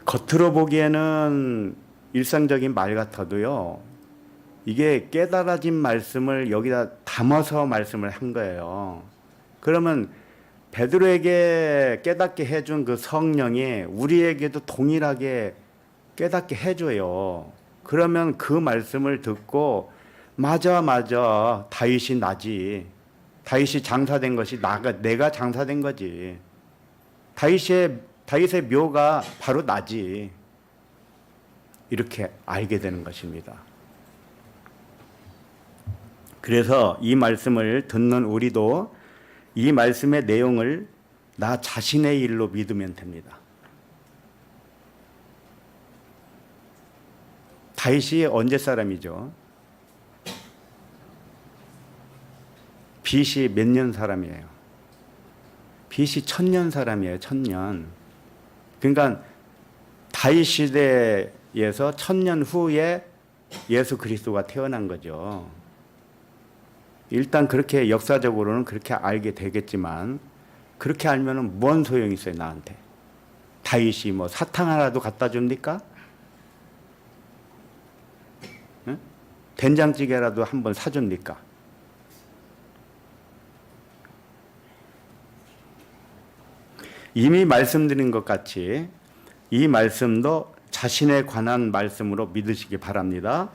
Speaker 1: 겉으로 보기에는 일상적인 말 같아도요, 이게 깨달아진 말씀을 여기다 담아서 말씀을 한 거예요. 그러면 베드로에게 깨닫게 해준 그 성령이 우리에게도 동일하게 깨닫게 해줘요. 그러면 그 말씀을 듣고 맞아 다윗이 나지. 다윗이 장사된 것이 내가 장사된 거지. 다윗의 묘가 바로 나지. 이렇게 알게 되는 것입니다. 그래서 이 말씀을 듣는 우리도 이 말씀의 내용을 나 자신의 일로 믿으면 됩니다. 다윗이 언제 사람이죠? BC 몇 년 사람이에요? BC 1000년 사람이에요. 1000년. 그러니까 다윗 시대에서 1000년 후에 예수 그리스도가 태어난 거죠. 일단 그렇게 역사적으로는 그렇게 알게 되겠지만 그렇게 알면은 뭔 소용이 있어요, 나한테? 다윗이 뭐 사탕 하나도 갖다 줍니까? 응? 된장찌개라도 한번 사줍니까? 이미 말씀드린 것 같이 이 말씀도 자신에 관한 말씀으로 믿으시기 바랍니다.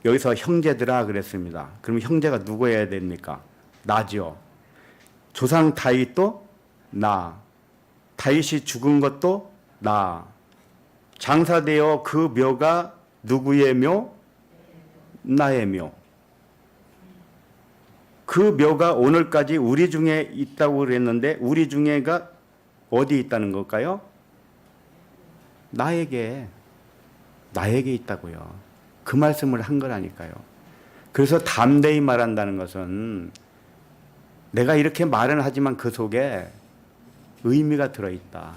Speaker 1: 여기서 형제들아 그랬습니다. 그럼 형제가 누구여야 됩니까? 나죠. 조상 다윗도 나. 다윗이 죽은 것도 나. 장사되어 그 묘가 누구의 묘? 나의 묘. 그 묘가 오늘까지 우리 중에 있다고 그랬는데 우리 중에가 어디 있다는 걸까요? 나에게 있다고요. 그 말씀을 한 거라니까요. 그래서 담대히 말한다는 것은 내가 이렇게 말은 하지만 그 속에 의미가 들어있다.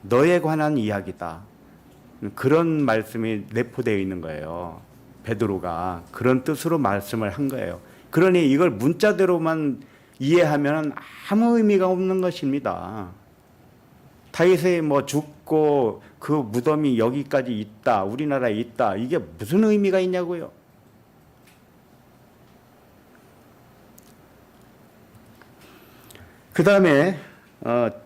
Speaker 1: 너에 관한 이야기다. 그런 말씀이 내포되어 있는 거예요. 베드로가 그런 뜻으로 말씀을 한 거예요. 그러니 이걸 문자대로만 이해하면 아무 의미가 없는 것입니다. 다윗이 뭐 죽고 그 무덤이 여기까지 있다, 우리나라에 있다, 이게 무슨 의미가 있냐고요. 그 다음에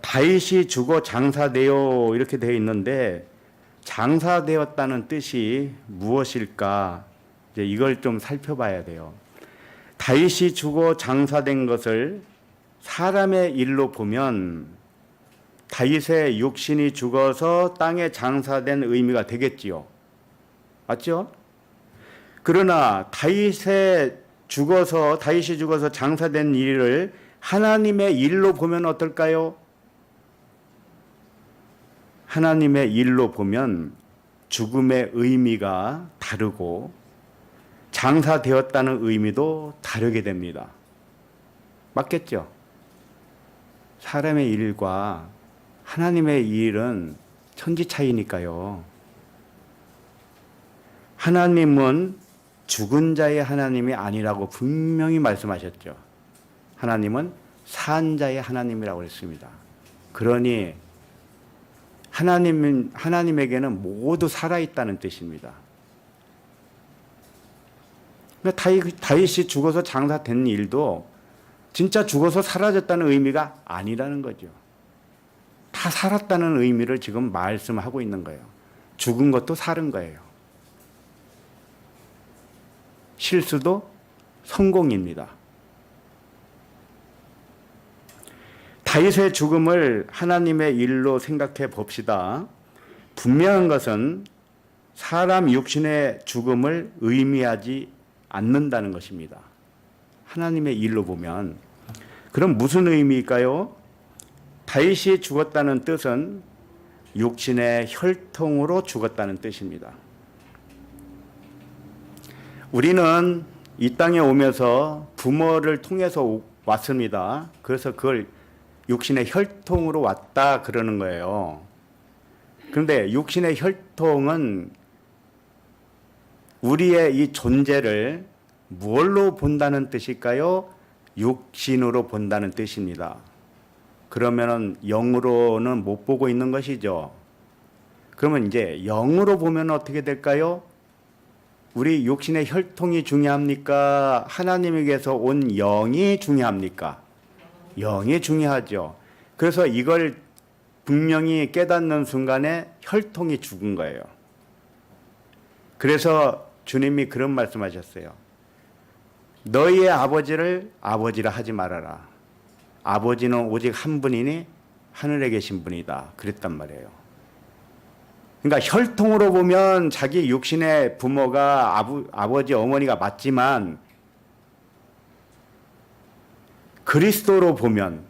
Speaker 1: 다윗이 죽어 장사되어 이렇게 되어 있는데 장사되었다는 뜻이 무엇일까? 이제 이걸 좀 살펴봐야 돼요. 다윗이 죽어 장사된 것을 사람의 일로 보면 다윗의 육신이 죽어서 땅에 장사된 의미가 되겠지요. 맞죠? 그러나 다윗이 죽어서 장사된 일을 하나님의 일로 보면 어떨까요? 하나님의 일로 보면 죽음의 의미가 다르고 장사되었다는 의미도 다르게 됩니다. 맞겠죠? 사람의 일과 하나님의 일은 천지 차이니까요. 하나님은 죽은 자의 하나님이 아니라고 분명히 말씀하셨죠. 하나님은 산 자의 하나님이라고 했습니다. 그러니 하나님에게는 모두 살아있다는 뜻입니다. 그러니까 다윗이 죽어서 장사된 일도 진짜 죽어서 사라졌다는 의미가 아니라는 거죠. 다 살았다는 의미를 지금 말씀하고 있는 거예요. 죽은 것도 살은 거예요. 실수도 성공입니다. 다윗의 죽음을 하나님의 일로 생각해 봅시다. 분명한 것은 사람 육신의 죽음을 의미하지 않는다는 것입니다. 하나님의 일로 보면. 그럼 무슨 의미일까요? 다윗이 죽었다는 뜻은 육신의 혈통으로 죽었다는 뜻입니다. 우리는 이 땅에 오면서 부모를 통해서 왔습니다. 그래서 그걸 육신의 혈통으로 왔다 그러는 거예요. 그런데 육신의 혈통은 우리의 이 존재를 뭘로 본다는 뜻일까요? 육신으로 본다는 뜻입니다. 그러면은 영으로는 못 보고 있는 것이죠. 그러면 이제 영으로 보면 어떻게 될까요? 우리 육신의 혈통이 중요합니까? 하나님에게서 온 영이 중요합니까? 영이 중요하죠. 그래서 이걸 분명히 깨닫는 순간에 혈통이 죽은 거예요. 그래서 주님이 그런 말씀하셨어요. 너희의 아버지를 아버지라 하지 말아라. 아버지는 오직 한 분이니 하늘에 계신 분이다. 그랬단 말이에요. 그러니까 혈통으로 보면 자기 육신의 부모가 아버지, 어머니가 맞지만 그리스도로 보면,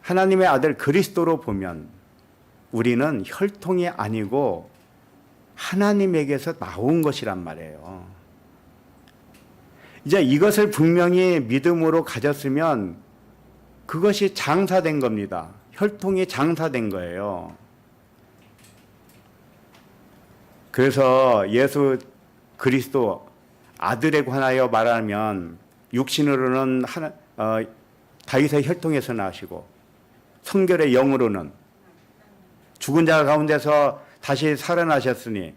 Speaker 1: 하나님의 아들 그리스도로 보면 우리는 혈통이 아니고 하나님에게서 나온 것이란 말이에요. 이제 이것을 분명히 믿음으로 가졌으면 그것이 장사된 겁니다. 혈통이 장사된 거예요. 그래서 예수 그리스도 아들에 관하여 말하면 육신으로는 다윗의 혈통에서 나시고 성결의 영으로는 죽은 자 가운데서 다시 살아나셨으니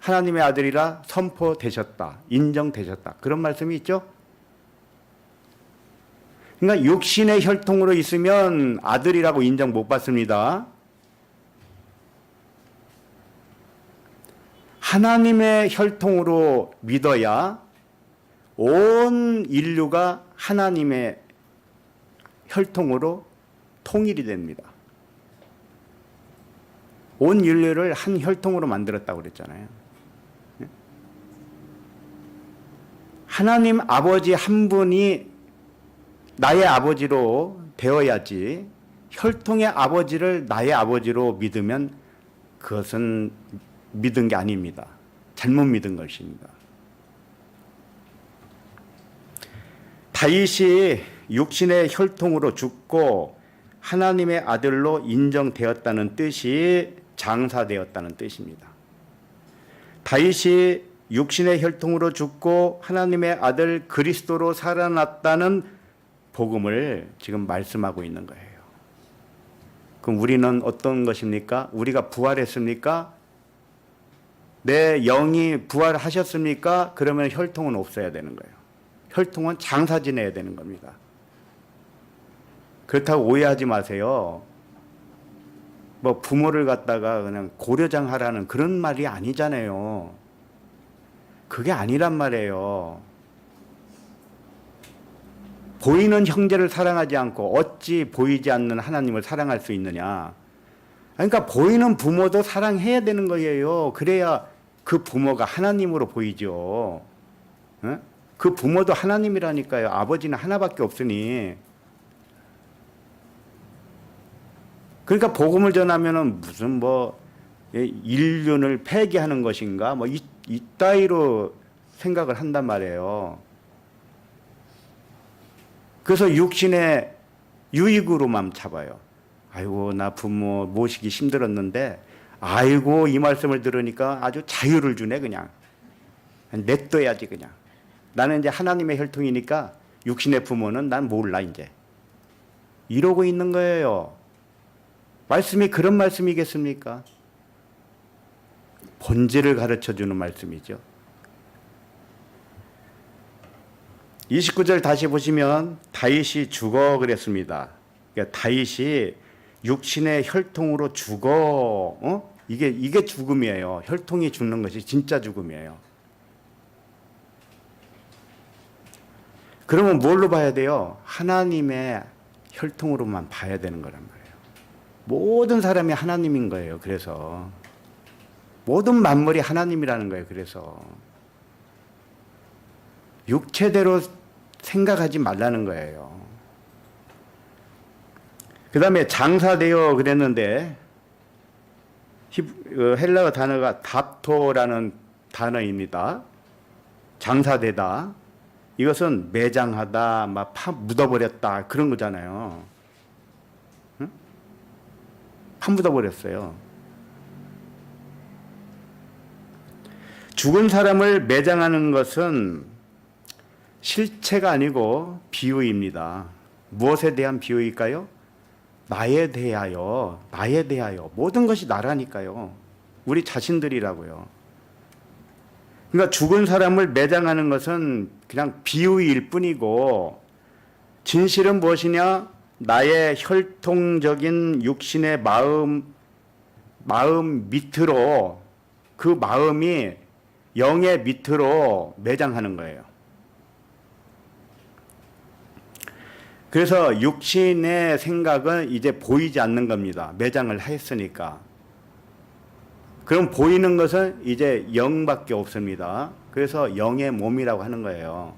Speaker 1: 하나님의 아들이라 선포되셨다. 인정되셨다. 그런 말씀이 있죠. 그러니까 육신의 혈통으로 있으면 아들이라고 인정 못 받습니다. 하나님의 혈통으로 믿어야 온 인류가 하나님의 혈통으로 통일이 됩니다. 온 인류를 한 혈통으로 만들었다고 그랬잖아요. 하나님 아버지 한 분이 나의 아버지로 되어야지 혈통의 아버지를 나의 아버지로 믿으면 그것은 믿은 게 아닙니다. 잘못 믿은 것입니다. 다윗이 육신의 혈통으로 죽고 하나님의 아들로 인정되었다는 뜻이 장사되었다는 뜻입니다. 다윗이 육신의 혈통으로 죽고 하나님의 아들 그리스도로 살아났다는 복음을 지금 말씀하고 있는 거예요. 그럼 우리는 어떤 것입니까? 우리가 부활했습니까? 내 영이 부활하셨습니까? 그러면 혈통은 없어야 되는 거예요. 혈통은 장사 지내야 되는 겁니다. 그렇다고 오해하지 마세요. 뭐 부모를 갖다가 그냥 고려장 하라는 그런 말이 아니잖아요. 그게 아니란 말이에요. 보이는 형제를 사랑하지 않고 어찌 보이지 않는 하나님을 사랑할 수 있느냐. 그러니까 보이는 부모도 사랑해야 되는 거예요. 그래야 그 부모가 하나님으로 보이죠. 그 부모도 하나님이라니까요. 아버지는 하나밖에 없으니. 그러니까 복음을 전하면은 무슨 뭐 인륜을 폐기하는 것인가 뭐 이따위로 생각을 한단 말이에요. 그래서 육신의 유익으로만 잡아요. 아이고 나 부모 모시기 힘들었는데 아이고 이 말씀을 들으니까 아주 자유를 주네. 그냥 냅둬야지. 그냥 나는 이제 하나님의 혈통이니까 육신의 부모는 난 몰라 이제 이러고 있는 거예요. 말씀이 그런 말씀이겠습니까? 본질을 가르쳐주는 말씀이죠. 29절 다시 보시면 다윗이 죽어 그랬습니다. 그러니까 다윗이 육신의 혈통으로 죽어. 이게 죽음이에요. 혈통이 죽는 것이 진짜 죽음이에요. 그러면 뭘로 봐야 돼요? 하나님의 혈통으로만 봐야 되는 거란 말이에요. 모든 사람이 하나님인 거예요. 그래서 모든 만물이 하나님이라는 거예요. 그래서 육체대로 생각하지 말라는 거예요. 그 다음에 장사되어 그랬는데 헬라어 단어가 답토라는 단어입니다. 장사되다. 이것은 매장하다, 막 묻어버렸다 그런 거잖아요. 응? 묻어버렸어요. 죽은 사람을 매장하는 것은 실체가 아니고 비유입니다. 무엇에 대한 비유일까요? 나에 대하여 모든 것이 나라니까요. 우리 자신들이라고요. 그러니까 죽은 사람을 매장하는 것은 그냥 비유일 뿐이고 진실은 무엇이냐? 나의 혈통적인 육신의 마음 밑으로 그 마음이 영의 밑으로 매장하는 거예요. 그래서 육신의 생각은 이제 보이지 않는 겁니다. 매장을 했으니까. 그럼 보이는 것은 이제 영밖에 없습니다. 그래서 영의 몸이라고 하는 거예요.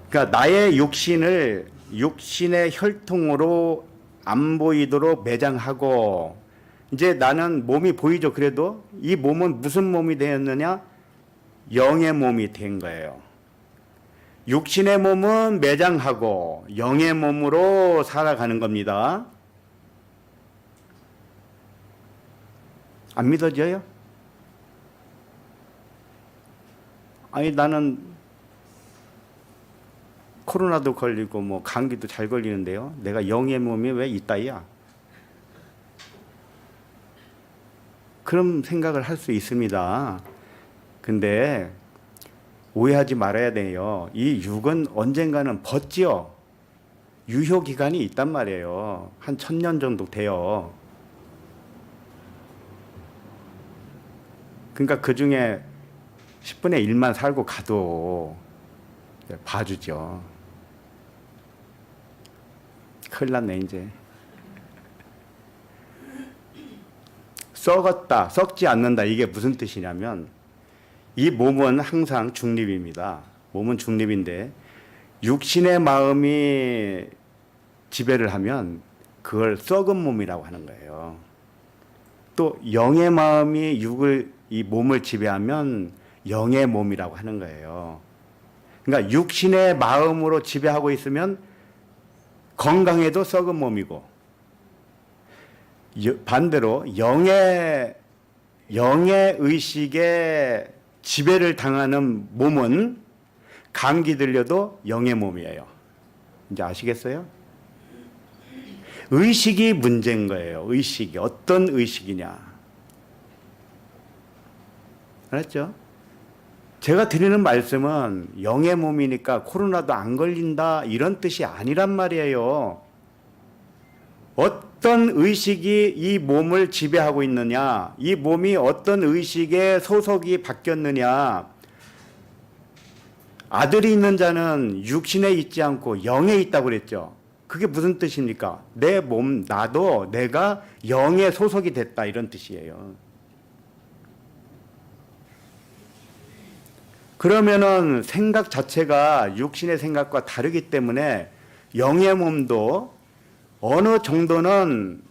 Speaker 1: 그러니까 나의 육신의 혈통으로 안 보이도록 매장하고 이제 나는 몸이 보이죠. 그래도 이 몸은 무슨 몸이 되었느냐? 영의 몸이 된 거예요. 육신의 몸은 매장하고 영의 몸으로 살아가는 겁니다. 안 믿어져요? 아니 나는 코로나도 걸리고 뭐 감기도 잘 걸리는데요. 내가 영의 몸이 왜 이따위야? 그런 생각을 할 수 있습니다. 근데 오해하지 말아야 돼요. 이 육은 언젠가는 벗지요. 유효 기간이 있단 말이에요. 한 1000년 정도 돼요. 그러니까 그 중에 10분의 1만 살고 가도 봐주죠. 큰일 났네 이제. 썩었다, 썩지 않는다, 이게 무슨 뜻이냐면 이 몸은 항상 중립입니다. 몸은 중립인데 육신의 마음이 지배를 하면 그걸 썩은 몸이라고 하는 거예요. 또 영의 마음이 이 몸을 지배하면 영의 몸이라고 하는 거예요. 그러니까 육신의 마음으로 지배하고 있으면 건강해도 썩은 몸이고 반대로 영의 의식에 지배를 당하는 몸은 감기 들려도 영의 몸이에요. 이제 아시겠어요? 의식이 문제인 거예요. 의식이 어떤 의식이냐. 알았죠? 제가 드리는 말씀은 영의 몸이니까 코로나도 안 걸린다 이런 뜻이 아니란 말이에요. 어떤 의식이 이 몸을 지배하고 있느냐, 이 몸이 어떤 의식에 소속이 바뀌었느냐. 아들이 있는 자는 육신에 있지 않고 영에 있다고 그랬죠. 그게 무슨 뜻입니까? 내 몸, 나도 내가 영에 소속이 됐다 이런 뜻이에요. 그러면은 생각 자체가 육신의 생각과 다르기 때문에 영의 몸도 어느 정도는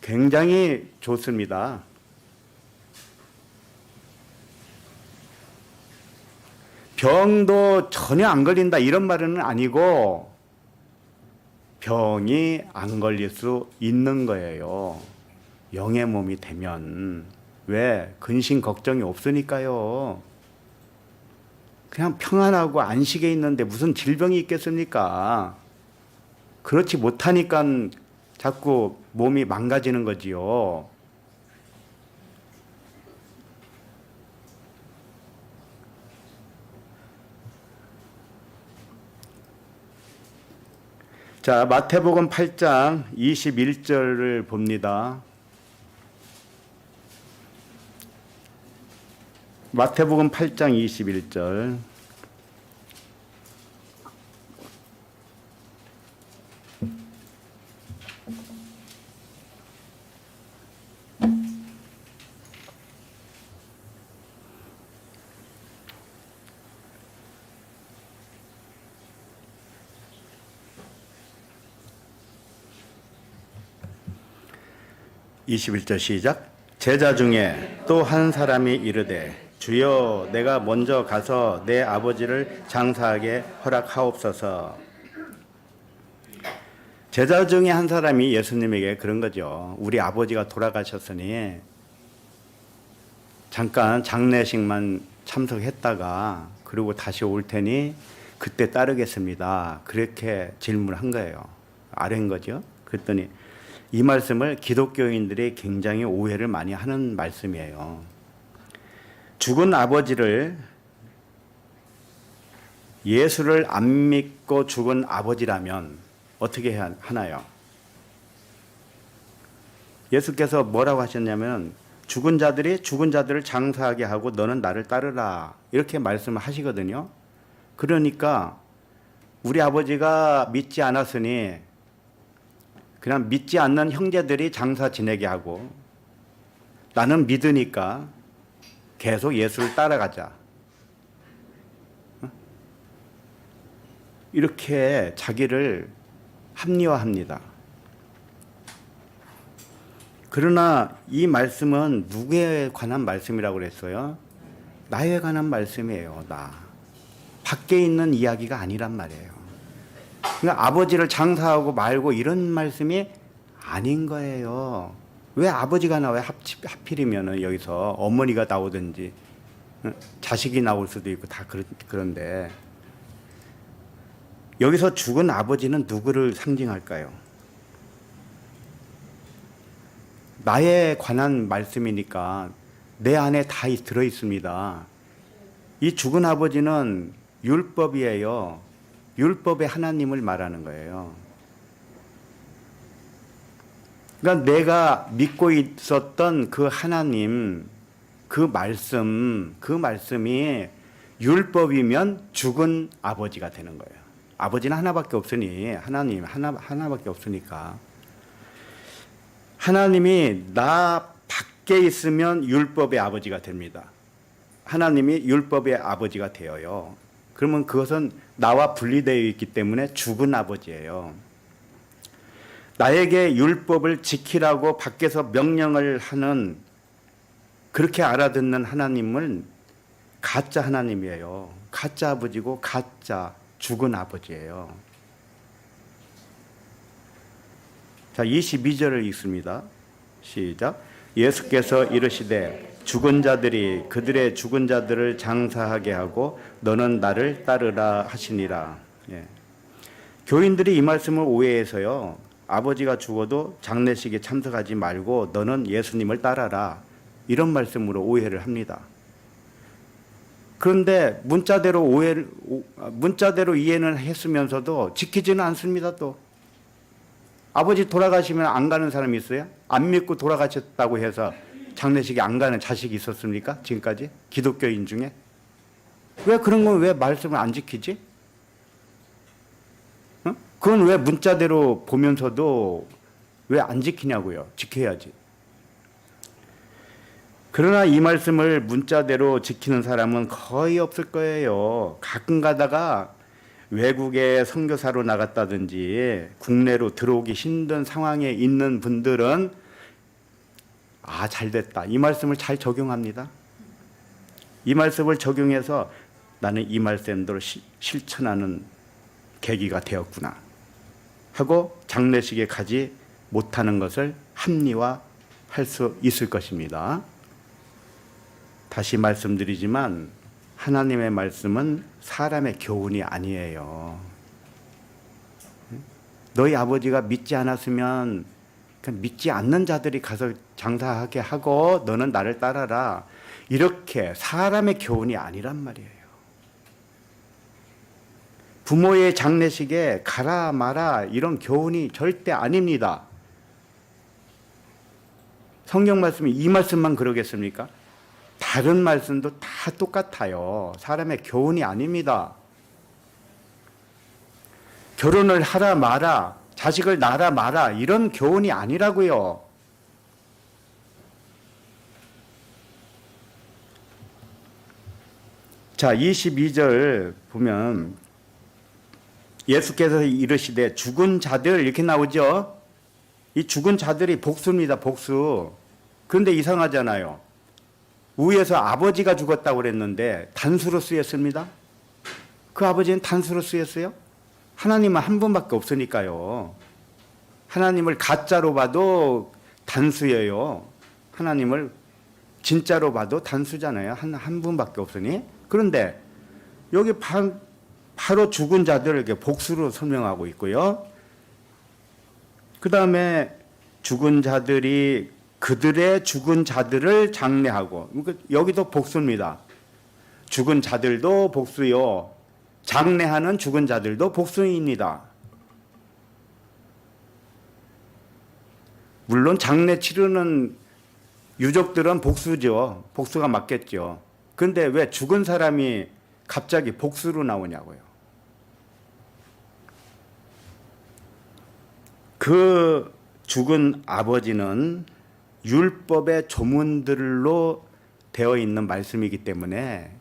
Speaker 1: 굉장히 좋습니다. 병도 전혀 안 걸린다 이런 말은 아니고 병이 안 걸릴 수 있는 거예요. 영의 몸이 되면. 왜? 근심 걱정이 없으니까요. 그냥 평안하고 안식에 있는데 무슨 질병이 있겠습니까? 그렇지 못하니까 자꾸 몸이 망가지는 거지요. 자, 마태복음 8장 21절을 봅니다. 마태복음 8장 21절. 시작. 제자 중에 또 한 사람이 이르되 주여 내가 먼저 가서 내 아버지를 장사하게 허락하옵소서. 제자 중에 한 사람이 예수님에게 그런 거죠. 우리 아버지가 돌아가셨으니 잠깐 장례식만 참석했다가 그리고 다시 올 테니 그때 따르겠습니다. 그렇게 질문한 거예요. 아뢰인 거죠. 그랬더니 이 말씀을 기독교인들이 굉장히 오해를 많이 하는 말씀이에요. 죽은 아버지를 예수를 안 믿고 죽은 아버지라면 어떻게 해야 하나요? 예수께서 뭐라고 하셨냐면 죽은 자들이 죽은 자들을 장사하게 하고 너는 나를 따르라 이렇게 말씀을 하시거든요. 그러니까 우리 아버지가 믿지 않았으니 그냥 믿지 않는 형제들이 장사 지내게 하고 나는 믿으니까 계속 예수를 따라가자. 이렇게 자기를 합리화합니다. 그러나 이 말씀은 누구에 관한 말씀이라고 그랬어요? 나에 관한 말씀이에요. 나. 밖에 있는 이야기가 아니란 말이에요. 그러니까 아버지를 장사하고 말고 이런 말씀이 아닌 거예요. 왜 아버지가 나와요? 하필이면 여기서 어머니가 나오든지 자식이 나올 수도 있고 다 그런데 여기서 죽은 아버지는 누구를 상징할까요? 나에 관한 말씀이니까 내 안에 다 들어 있습니다. 이 죽은 아버지는 율법이에요. 율법의 하나님을 말하는 거예요. 그러니까 내가 믿고 있었던 그 하나님, 그 말씀이 율법이면 죽은 아버지가 되는 거예요. 아버지는 하나밖에 없으니 하나님 하나밖에 없으니까 하나님이 나 밖에 있으면 율법의 아버지가 됩니다. 하나님이 율법의 아버지가 되어요. 그러면 그것은 나와 분리되어 있기 때문에 죽은 아버지예요. 나에게 율법을 지키라고 밖에서 명령을 하는 그렇게 알아듣는 하나님은 가짜 하나님이에요. 가짜 아버지고 가짜 죽은 아버지예요. 자, 22절을 읽습니다. 시작. 예수께서 이르시되 죽은 자들이 그들의 죽은 자들을 장사하게 하고 너는 나를 따르라 하시니라. 예. 교인들이 이 말씀을 오해해서요. 아버지가 죽어도 장례식에 참석하지 말고 너는 예수님을 따라라. 이런 말씀으로 오해를 합니다. 그런데 문자대로 이해는 했으면서도 지키지는 않습니다. 또 아버지 돌아가시면 안 가는 사람이 있어요? 안 믿고 돌아가셨다고 해서 장례식에 안 가는 자식이 있었습니까? 지금까지 기독교인 중에 왜 그런 건 왜 말씀을 안 지키지? 그건 왜 문자대로 보면서도 왜 안 지키냐고요? 지켜야지. 그러나 이 말씀을 문자대로 지키는 사람은 거의 없을 거예요. 가끔 가다가 외국에 선교사로 나갔다든지 국내로 들어오기 힘든 상황에 있는 분들은 잘됐다. 이 말씀을 잘 적용합니다. 이 말씀을 적용해서 나는 이 말씀대로 실천하는 계기가 되었구나 하고 장례식에 가지 못하는 것을 합리화할 수 있을 것입니다. 다시 말씀드리지만 하나님의 말씀은 사람의 교훈이 아니에요. 너희 아버지가 믿지 않았으면 믿지 않는 자들이 가서 장사하게 하고 너는 나를 따라라. 이렇게 사람의 교훈이 아니란 말이에요. 부모의 장례식에 가라 마라 이런 교훈이 절대 아닙니다. 성경 말씀이 이 말씀만 그러겠습니까? 다른 말씀도 다 똑같아요. 사람의 교훈이 아닙니다. 결혼을 하라 마라, 자식을 낳아라 마라 이런 교훈이 아니라고요. 자, 22절 보면 예수께서 이르시되 죽은 자들 이렇게 나오죠. 이 죽은 자들이 복수입니다. 복수. 그런데 이상하잖아요. 위에서 아버지가 죽었다고 그랬는데 단수로 쓰였습니다. 그 아버지는 단수로 쓰였어요? 하나님은 한 분밖에 없으니까요. 하나님을 가짜로 봐도 단수예요. 하나님을 진짜로 봐도 단수잖아요. 한 분밖에 없으니. 그런데 여기 바로 죽은 자들을 이렇게 복수로 설명하고 있고요. 그 다음에 죽은 자들이 그들의 죽은 자들을 장례하고, 그러니까 여기도 복수입니다. 죽은 자들도 복수요, 장례하는 죽은 자들도 복수입니다. 물론 장례 치르는 유족들은 복수죠. 복수가 맞겠죠. 그런데 왜 죽은 사람이 갑자기 복수로 나오냐고요. 그 죽은 아버지는 율법의 조문들로 되어 있는 말씀이기 때문에,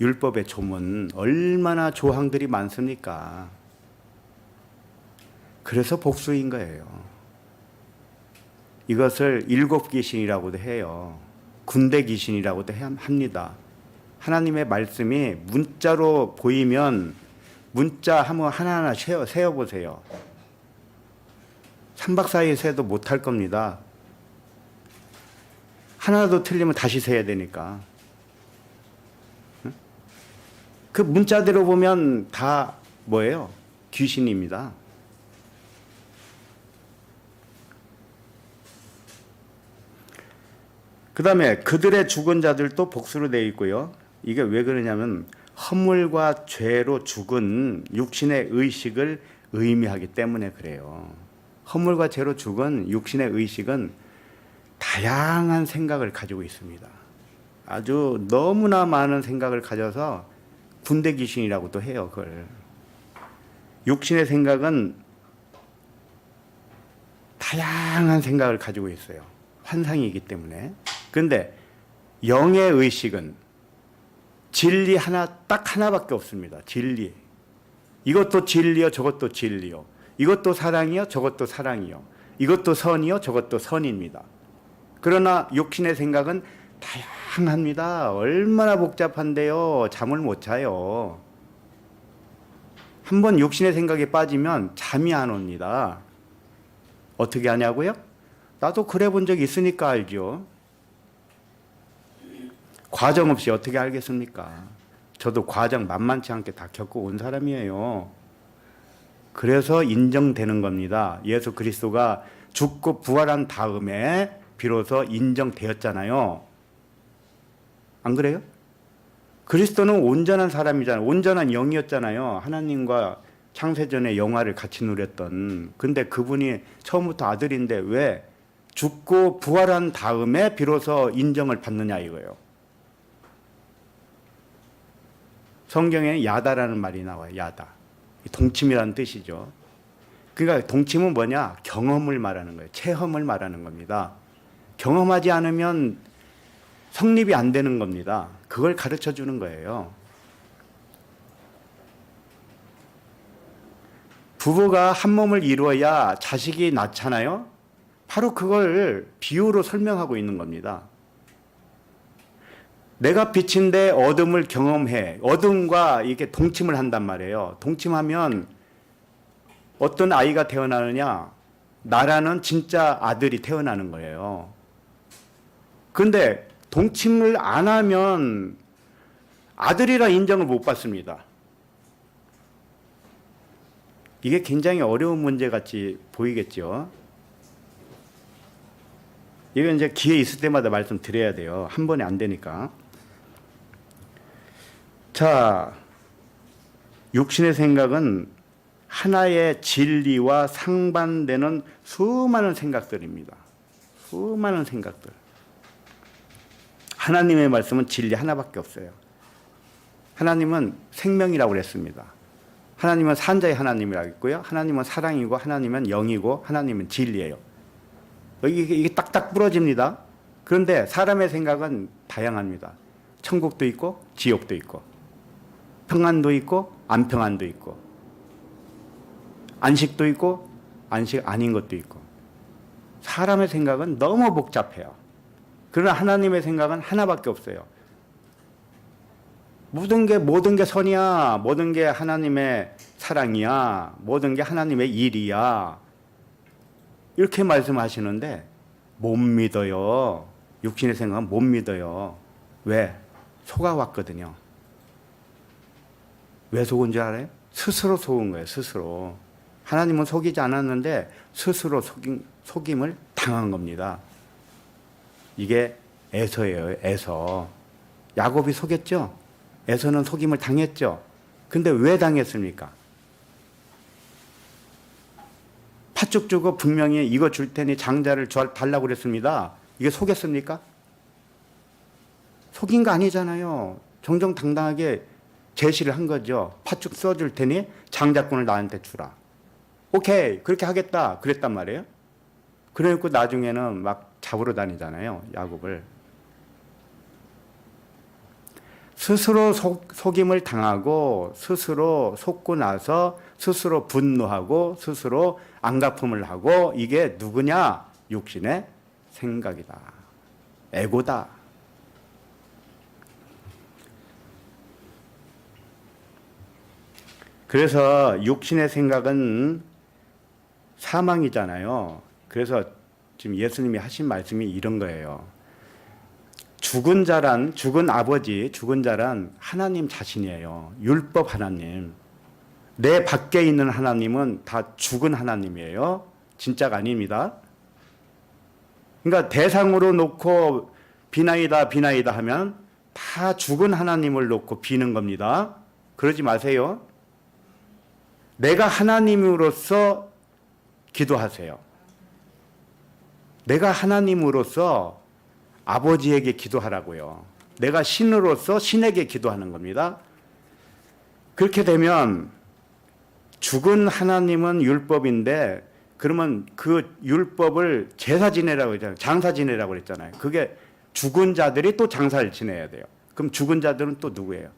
Speaker 1: 율법의 조문 얼마나 조항들이 많습니까? 그래서 복수인 거예요. 이것을 일곱 귀신이라고도 해요. 군대 귀신이라고도 합니다. 하나님의 말씀이 문자로 보이면 문자 한번 하나하나 세어보세요. 3박 4일 세도 못할 겁니다. 하나도 틀리면 다시 세야 되니까. 그 문자대로 보면 다 뭐예요? 귀신입니다. 그 다음에 그들의 죽은 자들도 복수로 되어 있고요. 이게 왜 그러냐면 허물과 죄로 죽은 육신의 의식을 의미하기 때문에 그래요. 허물과 죄로 죽은 육신의 의식은 다양한 생각을 가지고 있습니다. 아주 너무나 많은 생각을 가져서 군대 귀신이라고도 해요. 그걸. 육신의 생각은 다양한 생각을 가지고 있어요. 환상이기 때문에. 그런데 영의 의식은 진리 하나, 딱 하나밖에 없습니다. 진리. 이것도 진리요, 저것도 진리요. 이것도 사랑이요, 저것도 사랑이요. 이것도 선이요, 저것도 선입니다. 그러나 육신의 생각은 다양합니다. 얼마나 복잡한데요. 잠을 못 자요. 한번 육신의 생각에 빠지면 잠이 안 옵니다. 어떻게 하냐고요? 나도 그래 본 적이 있으니까 알죠. 과정 없이 어떻게 알겠습니까? 저도 과정 만만치 않게 다 겪고 온 사람이에요. 그래서 인정되는 겁니다. 예수 그리스도가 죽고 부활한 다음에 비로소 인정되었잖아요. 안 그래요? 그리스도는 온전한 사람이잖아요. 온전한 영이었잖아요. 하나님과 창세전에 영화를 같이 누렸던. 근데 그분이 처음부터 아들인데 왜 죽고 부활한 다음에 비로소 인정을 받느냐 이거예요. 성경에 야다라는 말이 나와요. 야다. 동침이라는 뜻이죠. 그러니까 동침은 뭐냐? 경험을 말하는 거예요. 체험을 말하는 겁니다. 경험하지 않으면 성립이 안 되는 겁니다. 그걸 가르쳐 주는 거예요. 부부가 한 몸을 이루어야 자식이 낳잖아요. 바로 그걸 비유로 설명하고 있는 겁니다. 내가 빛인데 어둠을 경험해. 어둠과 이렇게 동침을 한단 말이에요. 동침하면 어떤 아이가 태어나느냐? 나라는 진짜 아들이 태어나는 거예요. 그런데 동침을 안 하면 아들이라 인정을 못 받습니다. 이게 굉장히 어려운 문제 같이 보이겠죠. 이건 이제 기회 있을 때마다 말씀드려야 돼요. 한 번에 안 되니까. 자, 육신의 생각은 하나의 진리와 상반되는 수많은 생각들입니다. 수많은 생각들. 하나님의 말씀은 진리 하나밖에 없어요. 하나님은 생명이라고 그랬습니다. 하나님은 산자의 하나님이라고 했고요. 하나님은 사랑이고, 하나님은 영이고, 하나님은 진리예요. 이게 딱딱 부러집니다. 그런데 사람의 생각은 다양합니다. 천국도 있고, 지옥도 있고, 평안도 있고, 안평안도 있고, 안식도 있고, 안식 아닌 것도 있고. 사람의 생각은 너무 복잡해요. 그러나 하나님의 생각은 하나밖에 없어요. 모든 게 선이야. 모든 게 하나님의 사랑이야. 모든 게 하나님의 일이야. 이렇게 말씀하시는데 못 믿어요. 육신의 생각은 못 믿어요. 왜? 속아왔거든요. 왜 속은 줄 알아요? 스스로 속은 거예요. 스스로. 하나님은 속이지 않았는데 스스로 속임을 당한 겁니다. 이게 에서예요. 에서. 야곱이 속였죠. 에서는 속임을 당했죠. 근데 왜 당했습니까? 팥죽 주고 분명히 이거 줄 테니 장자를 달라고 그랬습니다. 이게 속였습니까? 속인 거 아니잖아요. 정정당당하게 제시를 한 거죠. 팥죽 써줄 테니 장자권을 나한테 주라. 오케이, 그렇게 하겠다. 그랬단 말이에요. 그래놓고 나중에는 막 잡으러 다니잖아요. 야곱을. 스스로 속임을 당하고 스스로 속고 나서 스스로 분노하고 스스로 안갚음을 하고 이게 누구냐? 육신의 생각이다. 에고다. 그래서 육신의 생각은 사망이잖아요. 그래서 지금 예수님이 하신 말씀이 이런 거예요. 죽은 아버지, 죽은 자란 하나님 자신이에요. 율법 하나님. 내 밖에 있는 하나님은 다 죽은 하나님이에요. 진짜가 아닙니다. 그러니까 대상으로 놓고 비나이다 하면 다 죽은 하나님을 놓고 비는 겁니다. 그러지 마세요. 내가 하나님으로서 기도하세요. 내가 하나님으로서 아버지에게 기도하라고요. 내가 신으로서 신에게 기도하는 겁니다. 그렇게 되면 죽은 하나님은 율법인데 그러면 그 율법을 제사 지내라고 했잖아요. 장사 지내라고 그랬잖아요. 그게 죽은 자들이 또 장사를 지내야 돼요. 그럼 죽은 자들은 또 누구예요?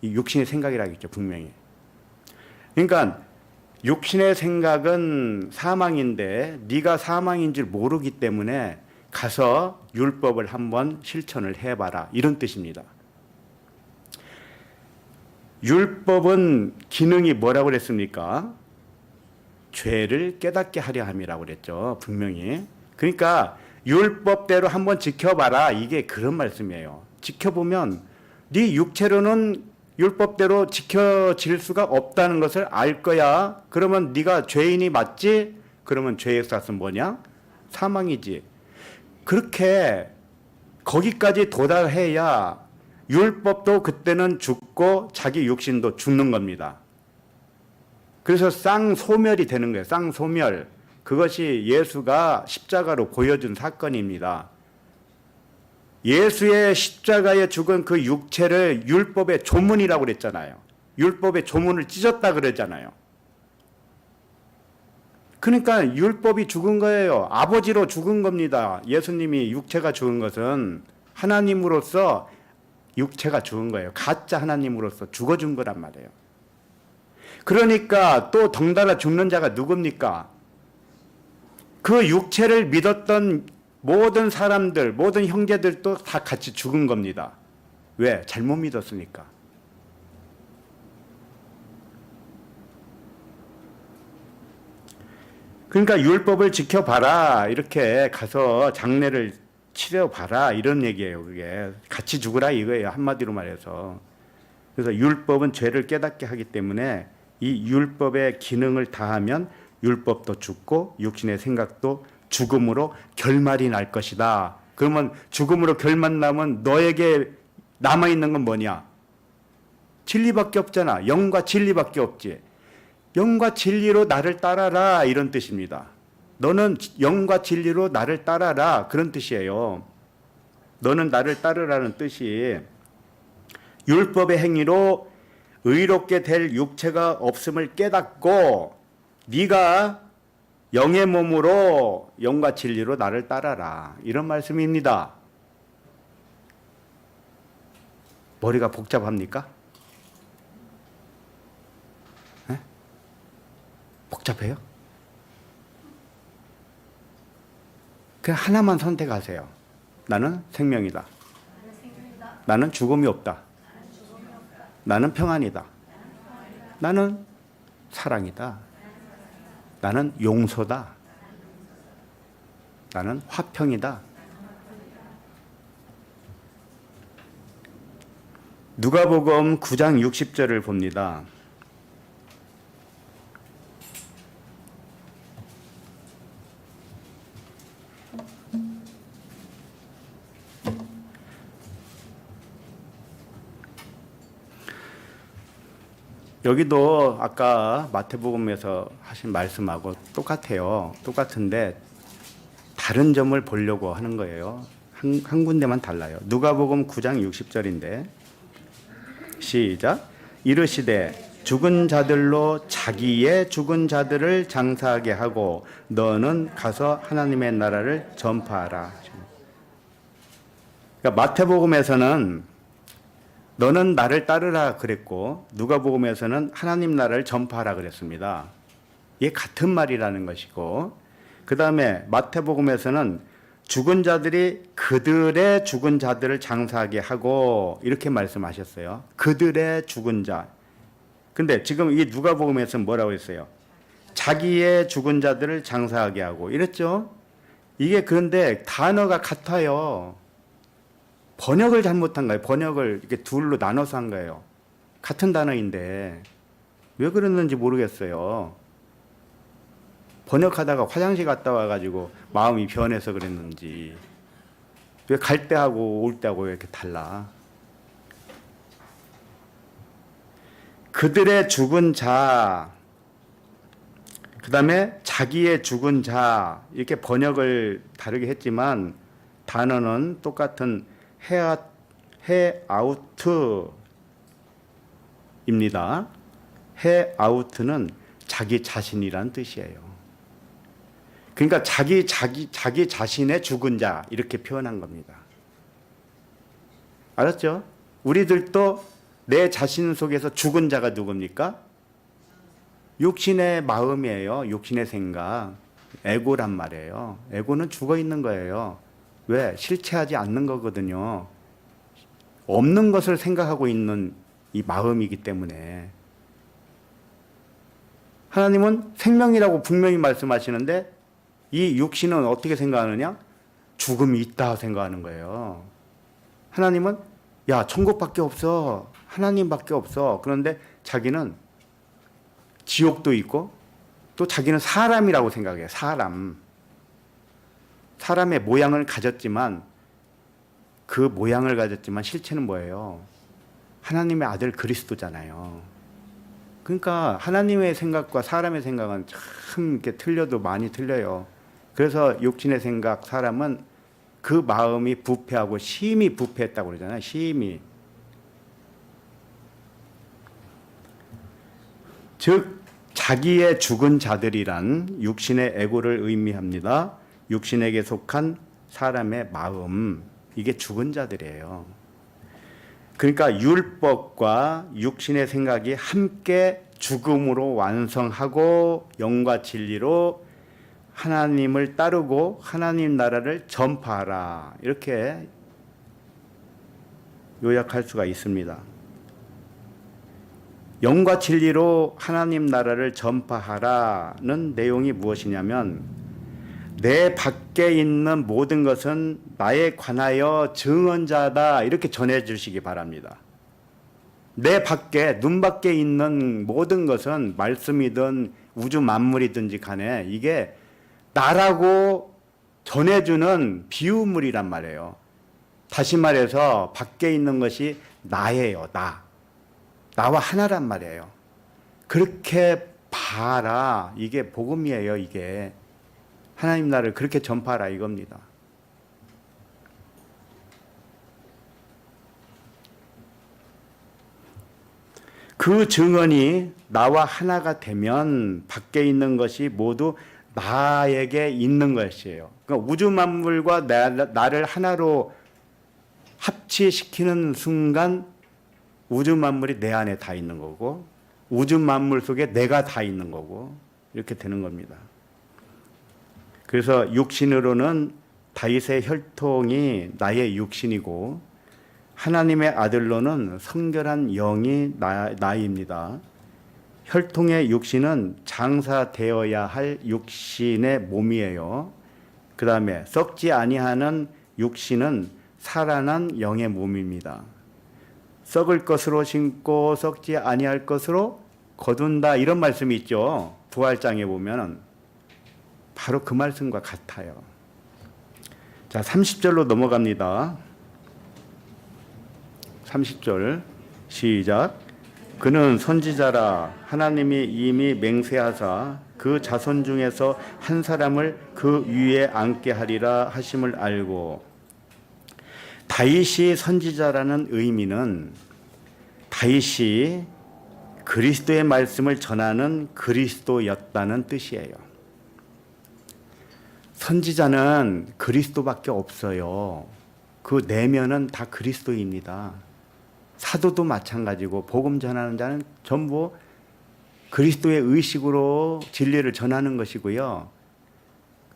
Speaker 1: 이 육신의 생각이라겠죠, 분명히. 그러니까 육신의 생각은 사망인데 네가 사망인 줄 모르기 때문에 가서 율법을 한번 실천을 해봐라. 이런 뜻입니다. 율법은 기능이 뭐라고 그랬습니까? 죄를 깨닫게 하려 함이라고 그랬죠. 분명히. 그러니까 율법대로 한번 지켜봐라. 이게 그런 말씀이에요. 지켜보면 네 육체로는 율법대로 지켜질 수가 없다는 것을 알 거야. 그러면 네가 죄인이 맞지? 그러면 죄의 값은 뭐냐? 사망이지. 그렇게 거기까지 도달해야 율법도 그때는 죽고 자기 육신도 죽는 겁니다. 그래서 쌍소멸이 되는 거예요. 쌍소멸. 그것이 예수가 십자가로 보여준 사건입니다. 예수의 십자가에 죽은 그 육체를 율법의 조문이라고 그랬잖아요. 율법의 조문을 찢었다 그러잖아요. 그러니까 율법이 죽은 거예요. 아버지로 죽은 겁니다. 예수님이 육체가 죽은 것은 하나님으로서 육체가 죽은 거예요. 가짜 하나님으로서 죽어준 거란 말이에요. 그러니까 또 덩달아 죽는 자가 누굽니까? 그 육체를 믿었던 모든 사람들, 모든 형제들도 다 같이 죽은 겁니다. 왜? 잘못 믿었으니까. 그러니까 율법을 지켜봐라. 이렇게 가서 장례를 치러봐라. 이런 얘기예요. 그게 같이 죽으라 이거예요. 한마디로 말해서. 그래서 율법은 죄를 깨닫게 하기 때문에 이 율법의 기능을 다하면 율법도 죽고 육신의 생각도 죽음으로 결말이 날 것이다. 그러면 죽음으로 결말 나면 너에게 남아있는 건 뭐냐? 진리밖에 없잖아. 영과 진리밖에 없지. 영과 진리로 나를 따라라 이런 뜻입니다. 너는 영과 진리로 나를 따라라 그런 뜻이에요. 너는 나를 따르라는 뜻이 율법의 행위로 의롭게 될 육체가 없음을 깨닫고 네가 영의 몸으로 영과 진리로 나를 따라라 이런 말씀입니다. 머리가 복잡합니까? 네? 복잡해요? 그냥 하나만 선택하세요. 나는 생명이다. 나는 죽음이 없다. 나는 평안이다. 나는 사랑이다. 나는 용서다. 나는 화평이다. 누가복음 9장 60절을 봅니다. 여기도 아까 마태복음에서 하신 말씀하고 똑같아요. 똑같은데 다른 점을 보려고 하는 거예요. 한 군데만 달라요. 누가복음 9장 60절인데 시작. 이르시되 죽은 자들로 자기의 죽은 자들을 장사하게 하고 너는 가서 하나님의 나라를 전파하라. 그러니까 마태복음에서는 너는 나를 따르라 그랬고 누가복음에서는 하나님 나라를 전파하라 그랬습니다. 이게 같은 말이라는 것이고, 그 다음에 마태복음에서는 죽은 자들이 그들의 죽은 자들을 장사하게 하고 이렇게 말씀하셨어요. 그들의 죽은 자. 근데 지금 이 누가복음에서는 뭐라고 했어요? 자기의 죽은 자들을 장사하게 하고 이랬죠. 이게 그런데 단어가 같아요. 번역을 잘못한 거예요. 번역을 이렇게 둘로 나눠서 한 거예요. 같은 단어인데 왜 그랬는지 모르겠어요. 번역하다가 화장실 갔다 와가지고 마음이 변해서 그랬는지, 왜 갈 때하고 올 때하고 왜 이렇게 달라? 그들의 죽은 자, 그 다음에 자기의 죽은 자, 이렇게 번역을 다르게 했지만 단어는 똑같은 해아우트입니다. 해아우트는 자기 자신이란 뜻이에요. 그러니까 자기 자신의 죽은 자 이렇게 표현한 겁니다. 알았죠? 우리들도 내 자신 속에서 죽은 자가 누굽니까? 욕심의 마음이에요. 욕심의 생각. 에고란 말이에요. 에고는 죽어 있는 거예요. 왜? 실체하지 않는 거거든요. 없는 것을 생각하고 있는 이 마음이기 때문에. 하나님은 생명이라고 분명히 말씀하시는데 이 육신은 어떻게 생각하느냐? 죽음이 있다 생각하는 거예요. 하나님은 야, 천국밖에 없어. 하나님밖에 없어. 그런데 자기는 지옥도 있고 또 자기는 사람이라고 생각해요. 사람의 모양을 가졌지만 그 모양을 가졌지만 실체는 뭐예요? 하나님의 아들 그리스도잖아요. 그러니까 하나님의 생각과 사람의 생각은 참 이렇게 틀려도 많이 틀려요. 그래서 육신의 생각, 사람은 그 마음이 부패하고 심히 부패했다고 그러잖아요. 심히. 즉 자기의 죽은 자들이란 육신의 에고를 의미합니다. 육신에게 속한 사람의 마음, 이게 죽은 자들이에요. 그러니까 율법과 육신의 생각이 함께 죽음으로 완성하고 영과 진리로 하나님을 따르고 하나님 나라를 전파하라, 이렇게 요약할 수가 있습니다. 영과 진리로 하나님 나라를 전파하라는 내용이 무엇이냐면 내 밖에 있는 모든 것은 나에 관하여 증언자다, 이렇게 전해주시기 바랍니다. 내 밖에, 눈 밖에 있는 모든 것은 말씀이든 우주 만물이든지 간에 이게 나라고 전해주는 비유물이란 말이에요. 다시 말해서 밖에 있는 것이 나예요. 나와 하나란 말이에요. 그렇게 봐라. 이게 복음이에요. 이게 하나님 나라를 그렇게 전파하라 이겁니다. 그 증언이 나와 하나가 되면 밖에 있는 것이 모두 나에게 있는 것이에요. 그러니까 우주 만물과 나를 하나로 합치시키는 순간 우주 만물이 내 안에 다 있는 거고 우주 만물 속에 내가 다 있는 거고 이렇게 되는 겁니다. 그래서 육신으로는 다윗의 혈통이 나의 육신이고 하나님의 아들로는 성결한 영이 나입니다. 혈통의 육신은 장사되어야 할 육신의 몸이에요. 그 다음에 썩지 아니하는 육신은 살아난 영의 몸입니다. 썩을 것으로 심고 썩지 아니할 것으로 거둔다, 이런 말씀이 있죠. 부활장에 보면 바로 그 말씀과 같아요. 자, 30절로 넘어갑니다. 30절 시작. 그는 선지자라 하나님이 이미 맹세하사 그 자손 중에서 한 사람을 그 위에 앉게 하리라 하심을 알고. 다윗이 선지자라는 의미는 다윗이 그리스도의 말씀을 전하는 그리스도였다는 뜻이에요. 선지자는 그리스도밖에 없어요. 그 내면은 다 그리스도입니다. 사도도 마찬가지고 복음 전하는 자는 전부 그리스도의 의식으로 진리를 전하는 것이고요.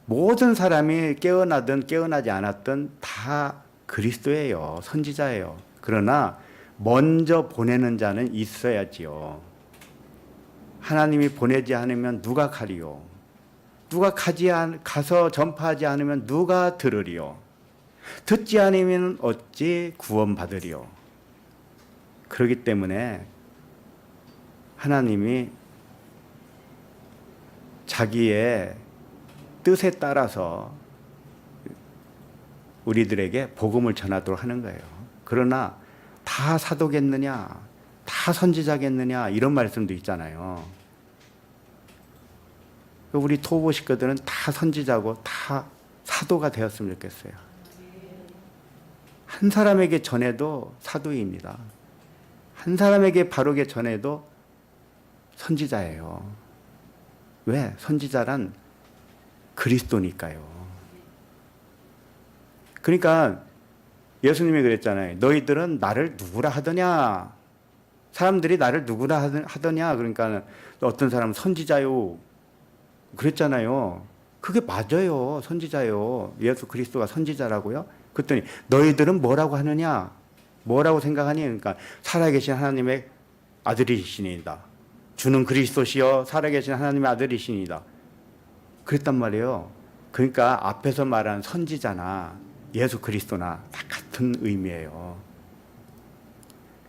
Speaker 1: 모든 사람이 깨어나든 깨어나지 않았든 다 그리스도예요. 선지자예요. 그러나 먼저 보내는 자는 있어야지요. 하나님이 보내지 않으면 누가 가리요? 누가 가서 전파하지 않으면 누가 들으리요? 듣지 않으면 어찌 구원받으리요? 그렇기 때문에 하나님이 자기의 뜻에 따라서 우리들에게 복음을 전하도록 하는 거예요. 그러나 다 사도겠느냐, 다 선지자겠느냐 이런 말씀도 있잖아요. 우리 토보 식구들은 다 선지자고 다 사도가 되었으면 좋겠어요. 한 사람에게 전해도 사도입니다. 한 사람에게 바르게 전해도 선지자예요. 왜? 선지자란 그리스도니까요. 그러니까 예수님이 그랬잖아요. 너희들은 나를 누구라 하더냐? 사람들이 나를 누구라 하더냐? 그러니까 어떤 사람은 선지자요. 그랬잖아요. 그게 맞아요. 선지자요. 예수 그리스도가 선지자라고요. 그랬더니 너희들은 뭐라고 하느냐? 뭐라고 생각하니? 그러니까 살아계신 하나님의 아들이시니이다. 주는 그리스도시여 살아계신 하나님의 아들이시니이다. 그랬단 말이에요. 그러니까 앞에서 말한 선지자나 예수 그리스도나 다 같은 의미예요.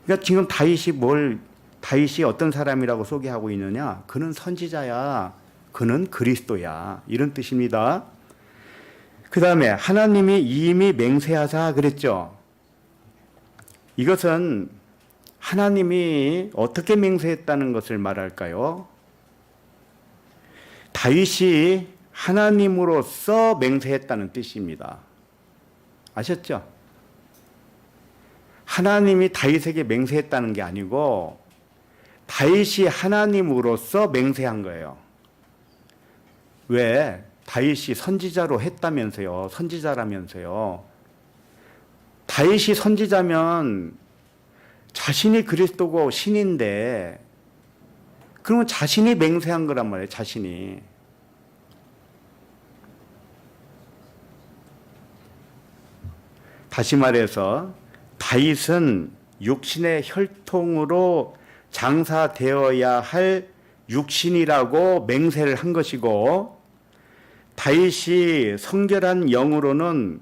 Speaker 1: 그러니까 지금 다윗이 어떤 사람이라고 소개하고 있느냐? 그는 선지자야. 그는 그리스도야. 이런 뜻입니다. 그 다음에 하나님이 이미 맹세하사 그랬죠. 이것은 하나님이 어떻게 맹세했다는 것을 말할까요? 다윗이 하나님으로서 맹세했다는 뜻입니다. 아셨죠? 하나님이 다윗에게 맹세했다는 게 아니고 다윗이 하나님으로서 맹세한 거예요. 왜? 다윗이 선지자로 했다면서요. 선지자라면서요. 다윗이 선지자면 자신이 그리스도고 신인데 그러면 자신이 맹세한 거란 말이에요. 자신이. 다시 말해서 다윗은 육신의 혈통으로 장사되어야 할 육신이라고 맹세를 한 것이고 다윗이 성결한 영으로는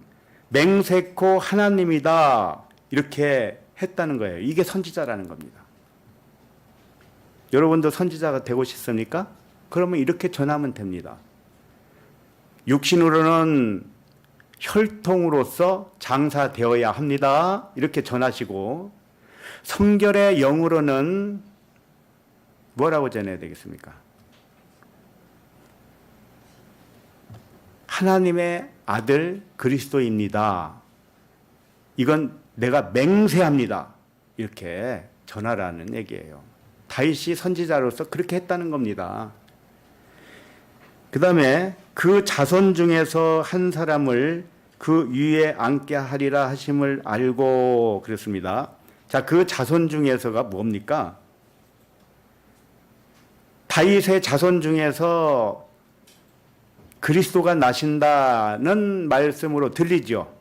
Speaker 1: 맹세코 하나님이다 이렇게 했다는 거예요. 이게 선지자라는 겁니다. 여러분도 선지자가 되고 싶습니까? 그러면 이렇게 전하면 됩니다. 육신으로는 혈통으로서 장사되어야 합니다. 이렇게 전하시고 성결의 영으로는 뭐라고 전해야 되겠습니까? 하나님의 아들 그리스도입니다. 이건 내가 맹세합니다. 이렇게 전하라는 얘기예요. 다윗이 선지자로서 그렇게 했다는 겁니다. 그 다음에 그 자손 중에서 한 사람을 그 위에 앉게 하리라 하심을 알고 그랬습니다. 자, 그 자손 중에서가 뭡니까? 다윗의 자손 중에서 그리스도가 나신다는 말씀으로 들리죠.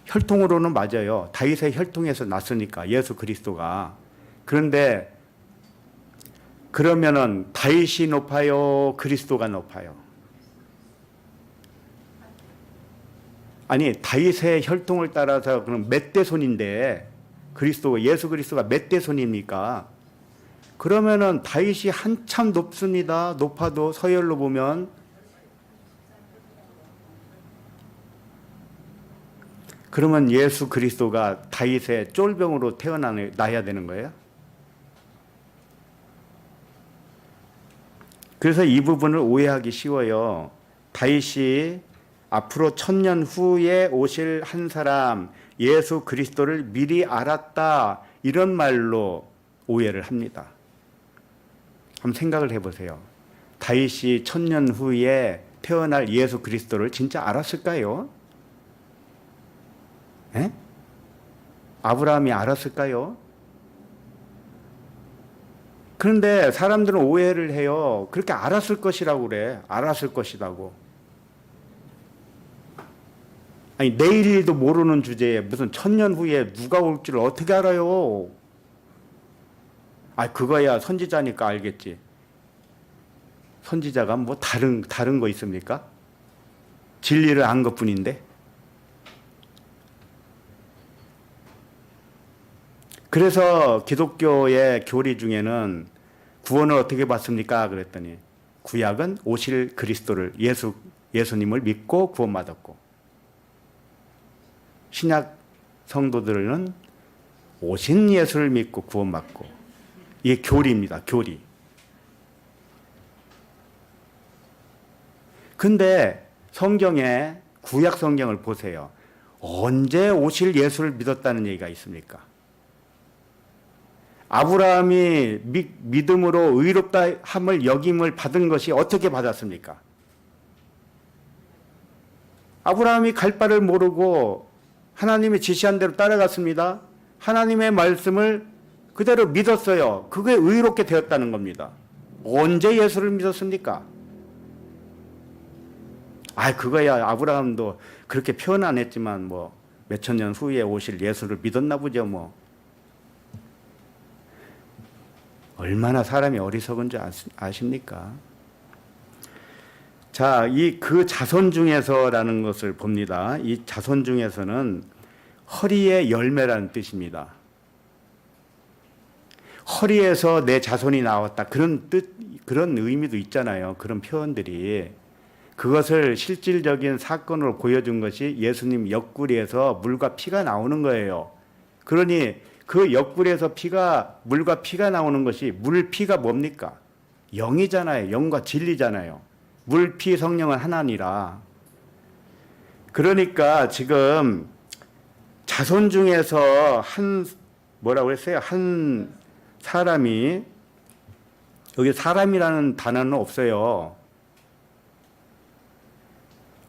Speaker 1: 혈통으로는 맞아요. 다윗의 혈통에서 났으니까 예수 그리스도가. 그런데 그러면은 다윗이 높아요, 그리스도가 높아요? 아니, 다윗의 혈통을 따라서 그럼 몇 대손인데 그리스도 예수 그리스도가 몇 대손입니까? 그러면은 다윗이 한참 높습니다. 높아도 서열로 보면. 그러면 예수 그리스도가 다윗의 쫄병으로 태어나야 되는 거예요? 그래서 이 부분을 오해하기 쉬워요. 다윗이 앞으로 1000년 후에 오실 한 사람 예수 그리스도를 미리 알았다, 이런 말로 오해를 합니다. 한번 생각을 해보세요. 다윗이 1000년 후에 태어날 예수 그리스도를 진짜 알았을까요? 에? 아브라함이 알았을까요? 그런데 사람들은 오해를 해요. 그렇게 알았을 것이라고 그래. 알았을 것이라고. 아니, 내일도 모르는 주제에 무슨 1000년 후에 누가 올 줄 어떻게 알아요? 아, 그거야 선지자니까 알겠지. 선지자가 뭐 다른 거 있습니까? 진리를 안 것뿐인데. 그래서 기독교의 교리 중에는 구원을 어떻게 받습니까? 그랬더니 구약은 오실 그리스도를 예수님을 믿고 구원받았고, 신약 성도들은 오신 예수를 믿고 구원받고, 이게 교리입니다. 교리. 근데 성경에 구약 성경을 보세요. 언제 오실 예수를 믿었다는 얘기가 있습니까? 아브라함이 믿음으로 의롭다 함을 여김을 받은 것이 어떻게 받았습니까? 아브라함이 갈 바를 모르고 하나님이 지시한 대로 따라갔습니다. 하나님의 말씀을 그대로 믿었어요. 그게 의롭게 되었다는 겁니다. 언제 예수를 믿었습니까? 그거야 아브라함도 그렇게 표현 안 했지만 뭐 몇천 년 후에 오실 예수를 믿었나 보죠 뭐. 얼마나 사람이 어리석은 줄 아십니까? 자, 그 자손 중에서라는 것을 봅니다. 이 자손 중에서는 허리의 열매라는 뜻입니다. 허리에서 내 자손이 나왔다. 그런 뜻, 그런 의미도 있잖아요. 그런 표현들이. 그것을 실질적인 사건으로 보여준 것이 예수님 옆구리에서 물과 피가 나오는 거예요. 그러니 그 옆구리에서 물과 피가 나오는 것이, 물피가 뭡니까? 영이잖아요. 영과 진리잖아요. 물피 성령은 하나니라. 그러니까 지금 자손 중에서 뭐라고 했어요? 한 사람이, 여기 사람이라는 단어는 없어요.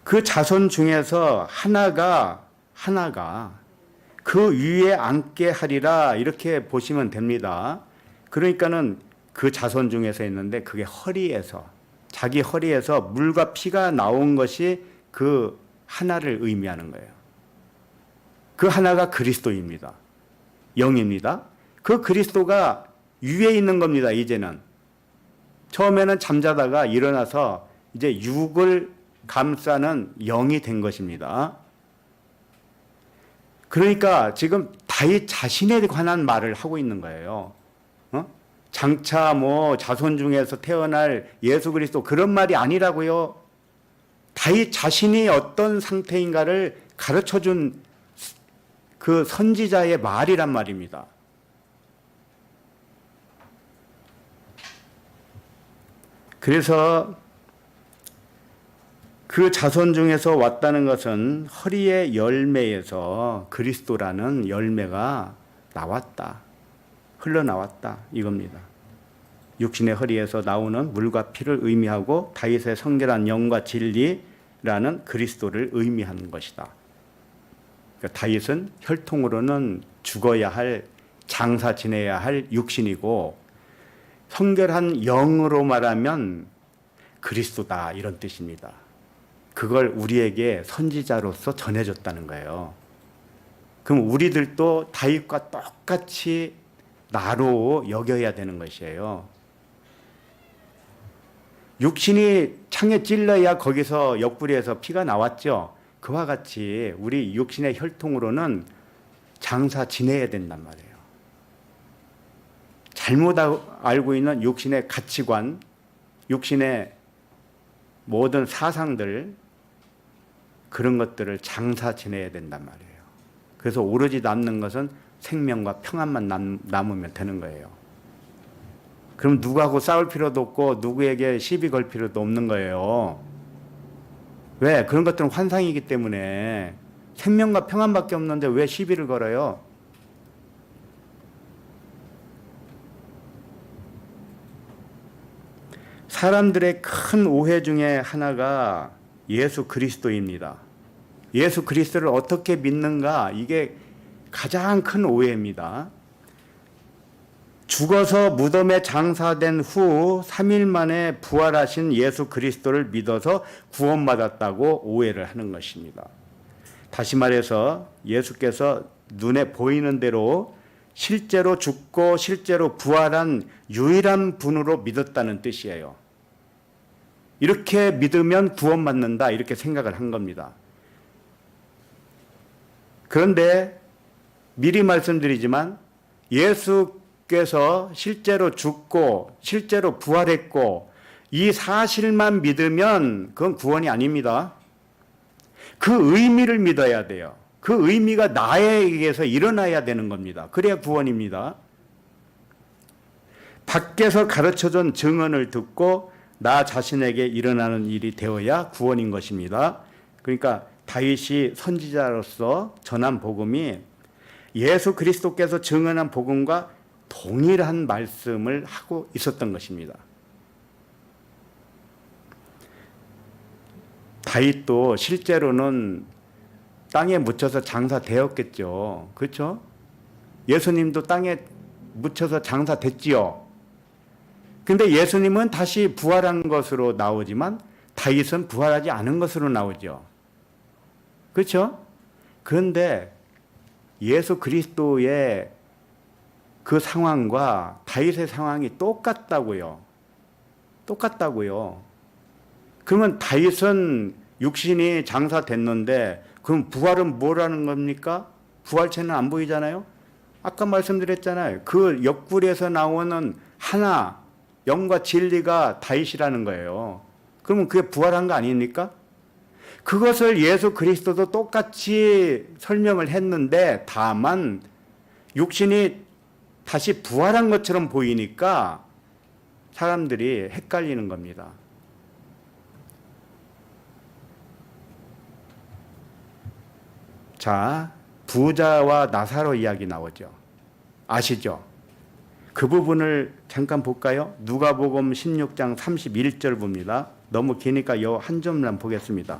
Speaker 1: 그 자손 중에서 하나가 그 위에 앉게 하리라, 이렇게 보시면 됩니다. 그러니까는 그 자손 중에서 있는데 그게 자기 허리에서 물과 피가 나온 것이 그 하나를 의미하는 거예요. 그 하나가 그리스도입니다. 영입니다. 그 그리스도가 위에 있는 겁니다. 이제는. 처음에는 잠자다가 일어나서 이제 육을 감싸는 영이 된 것입니다. 그러니까 지금 다윗 자신에 관한 말을 하고 있는 거예요. 장차 자손 중에서 태어날 예수 그리스도, 그런 말이 아니라고요. 다윗 자신이 어떤 상태인가를 가르쳐준 그 선지자의 말이란 말입니다. 그래서 그 자손 중에서 왔다는 것은 허리의 열매에서 그리스도라는 열매가 흘러나왔다, 이겁니다. 육신의 허리에서 나오는 물과 피를 의미하고 다윗의 성결한 영과 진리라는 그리스도를 의미하는 것이다. 그러니까 다윗은 혈통으로는 죽어야 할, 장사 지내야 할 육신이고, 성결한 영으로 말하면 그리스도다, 이런 뜻입니다. 그걸 우리에게 선지자로서 전해줬다는 거예요. 그럼 우리들도 다윗과 똑같이 나로 여겨야 되는 것이에요. 육신이 창에 찔러야 거기서 옆구리에서 피가 나왔죠. 그와 같이 우리 육신의 혈통으로는 장사 지내야 된단 말이에요. 잘못 알고 있는 육신의 가치관, 육신의 모든 사상들, 그런 것들을 장사 지내야 된단 말이에요. 그래서 오로지 남는 것은 생명과 평안만 남으면 되는 거예요. 그럼 누구하고 싸울 필요도 없고 누구에게 시비 걸 필요도 없는 거예요. 왜? 그런 것들은 환상이기 때문에. 생명과 평안밖에 없는데 왜 시비를 걸어요? 사람들의 큰 오해 중에 하나가 예수 그리스도입니다. 예수 그리스도를 어떻게 믿는가? 이게 가장 큰 오해입니다. 죽어서 무덤에 장사된 후 3일 만에 부활하신 예수 그리스도를 믿어서 구원받았다고 오해를 하는 것입니다. 다시 말해서 예수께서 눈에 보이는 대로 실제로 죽고 실제로 부활한 유일한 분으로 믿었다는 뜻이에요. 이렇게 믿으면 구원받는다 이렇게 생각을 한 겁니다. 그런데 미리 말씀드리지만 예수께서 실제로 죽고 실제로 부활했고 이 사실만 믿으면 그건 구원이 아닙니다. 그 의미를 믿어야 돼요. 그 의미가 나에 의해서 일어나야 되는 겁니다. 그래야 구원입니다. 밖에서 가르쳐준 증언을 듣고 나 자신에게 일어나는 일이 되어야 구원인 것입니다. 그러니까 다윗이 선지자로서 전한 복음이 예수 그리스도께서 증언한 복음과 동일한 말씀을 하고 있었던 것입니다. 다윗도 실제로는 땅에 묻혀서 장사되었겠죠. 그렇죠? 예수님도 땅에 묻혀서 장사됐지요. 근데 예수님은 다시 부활한 것으로 나오지만 다윗은 부활하지 않은 것으로 나오죠. 그렇죠? 그런데 예수 그리스도의 그 상황과 다윗의 상황이 똑같다고요. 똑같다고요. 그러면 다윗은 육신이 장사됐는데 그럼 부활은 뭐라는 겁니까? 부활체는 안 보이잖아요. 아까 말씀드렸잖아요. 그 옆구리에서 나오는 하나, 영과 진리가 다윗이라는 거예요. 그러면 그게 부활한 거 아닙니까? 그것을 예수 그리스도도 똑같이 설명을 했는데 다만 육신이 다시 부활한 것처럼 보이니까 사람들이 헷갈리는 겁니다. 자, 부자와 나사로 이야기 나오죠. 아시죠? 그 부분을 잠깐 볼까요? 누가복음 16장 31절 봅니다. 너무 기니까 요 한 점만 보겠습니다.